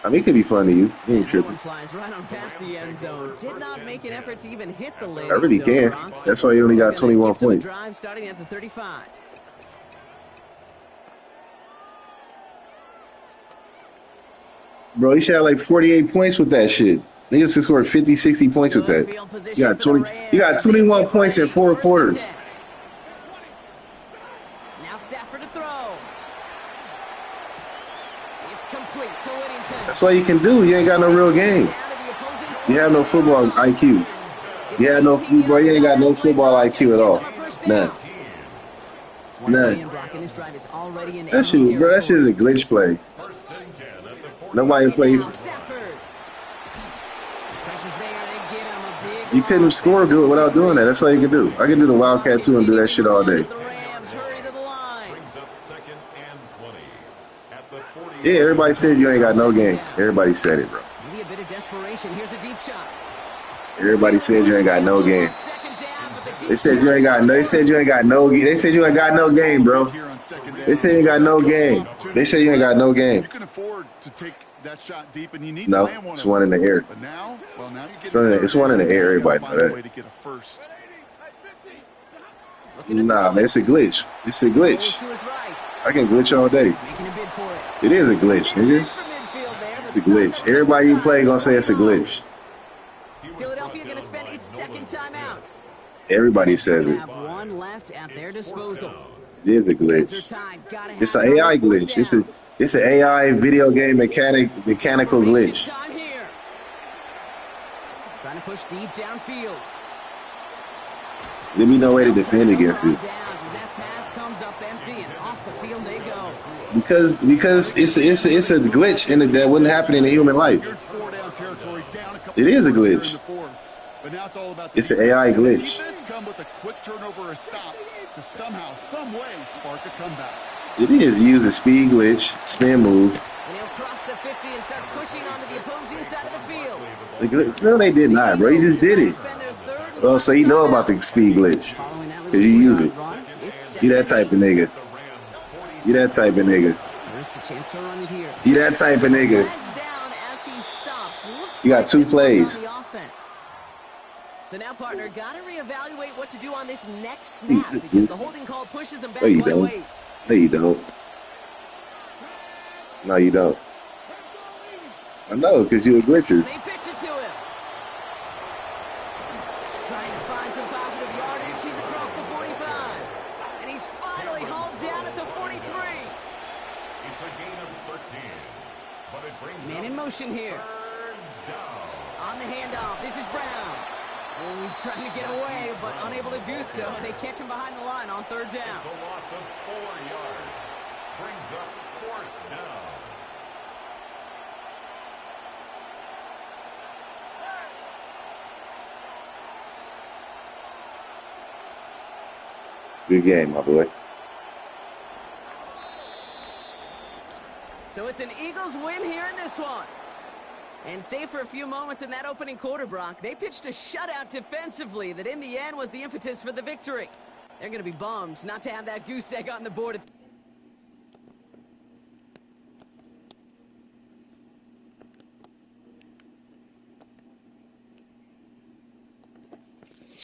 Speaker 1: I mean, it could be fun to you. You ain't
Speaker 6: That
Speaker 1: tripping.
Speaker 6: one flies right on past the end zone. Did not make an effort to even hit the landing
Speaker 1: I really
Speaker 6: zone,
Speaker 1: can.
Speaker 6: Brock.
Speaker 1: That's why you only got
Speaker 6: Gonna
Speaker 1: 21
Speaker 6: gift him a
Speaker 1: points.
Speaker 6: drive starting at the 35.
Speaker 1: Bro, you should have like 48 points with that shit. Niggas could score 50, 60 points with
Speaker 6: Good
Speaker 1: that.
Speaker 6: field position
Speaker 1: You got
Speaker 6: for the
Speaker 1: 20.
Speaker 6: Rams.
Speaker 1: You got 21 points in 4
Speaker 6: First and
Speaker 1: quarters.
Speaker 6: 10. Now Stafford to throw. It's complete to Whittington.
Speaker 1: That's all you can do. You ain't got no real game.
Speaker 6: Down to the opposing
Speaker 1: You have no
Speaker 6: 40.
Speaker 1: football IQ. You have no, bro. You ain't got no football IQ at all. None. None. That shit, bro. That shit is a glitch play.
Speaker 3: First and 10 at the 40.
Speaker 1: Nobody plays. You couldn't score good without doing that. That's all you can do. I can do the Wildcat too and do that shit all day.
Speaker 3: Brings up second and 20 at the 40.
Speaker 1: Yeah, everybody said you ain't got no game. Everybody said it, bro.
Speaker 6: Maybe a bit of desperation. Here's a deep shot.
Speaker 1: Everybody said you ain't got no game. They said you ain't got no. They said you ain't got no. They said you ain't got no game, bro.
Speaker 7: Here on second down.
Speaker 1: They said you ain't got no game. They said you ain't got no game.
Speaker 7: You can afford to take that shot deep, and you need to
Speaker 1: No,
Speaker 7: land one.
Speaker 1: it's one in the air.
Speaker 7: But now, well, now you get
Speaker 1: It's one in the air. Everybody know that.
Speaker 7: way to get a first.
Speaker 1: Nah, man, it's a glitch. It's a glitch. I can glitch all day. It is a glitch, nigga. It's a glitch. Everybody you play gonna say it's a glitch.
Speaker 6: Philadelphia going to spend its second timeout.
Speaker 1: Everybody says it.
Speaker 6: Have one left at their disposal.
Speaker 1: It is a glitch. It's an AI glitch. It's an AI video game mechanical glitch.
Speaker 6: Trying to push deep downfield.
Speaker 1: There be no way to defend against it. Because it's a glitch in that wouldn't happen in a human life. It is a glitch. It's an AI glitch. It is. You use a speed glitch, spin move.
Speaker 6: And he'll cross the 50 and start pushing onto the opposing side of the field.
Speaker 1: No, they did not, bro. You just did it. Oh, so you know about the speed glitch. Because you use it. You that type of nigga. You that type of nigga. You that type of nigga. You got 2 plays.
Speaker 6: So now, partner, got to reevaluate what to do on this next snap because the holding call pushes him back quite ways.
Speaker 1: No, you don't. No, you don't. I know, because you're a glitcher.
Speaker 6: They pitch it to him. Trying to find some positive yardage. He's across the 45. And he's finally hauled down at the 43.
Speaker 3: It's a gain of 13. But it brings
Speaker 6: Man in motion here. On the handoff, this is Brown. Oh, he's trying to get away, but unable to do so. They catch him behind the line on 3rd down.
Speaker 3: It's a loss of 4 yards. Brings up 4th down.
Speaker 1: Good game, my boy.
Speaker 6: So it's an Eagles win here in this one. And save for a few moments in that opening quarter, Brock, they pitched a shutout defensively that in the end was the impetus for the victory. They're going to be bummed not to have that goose egg on the board.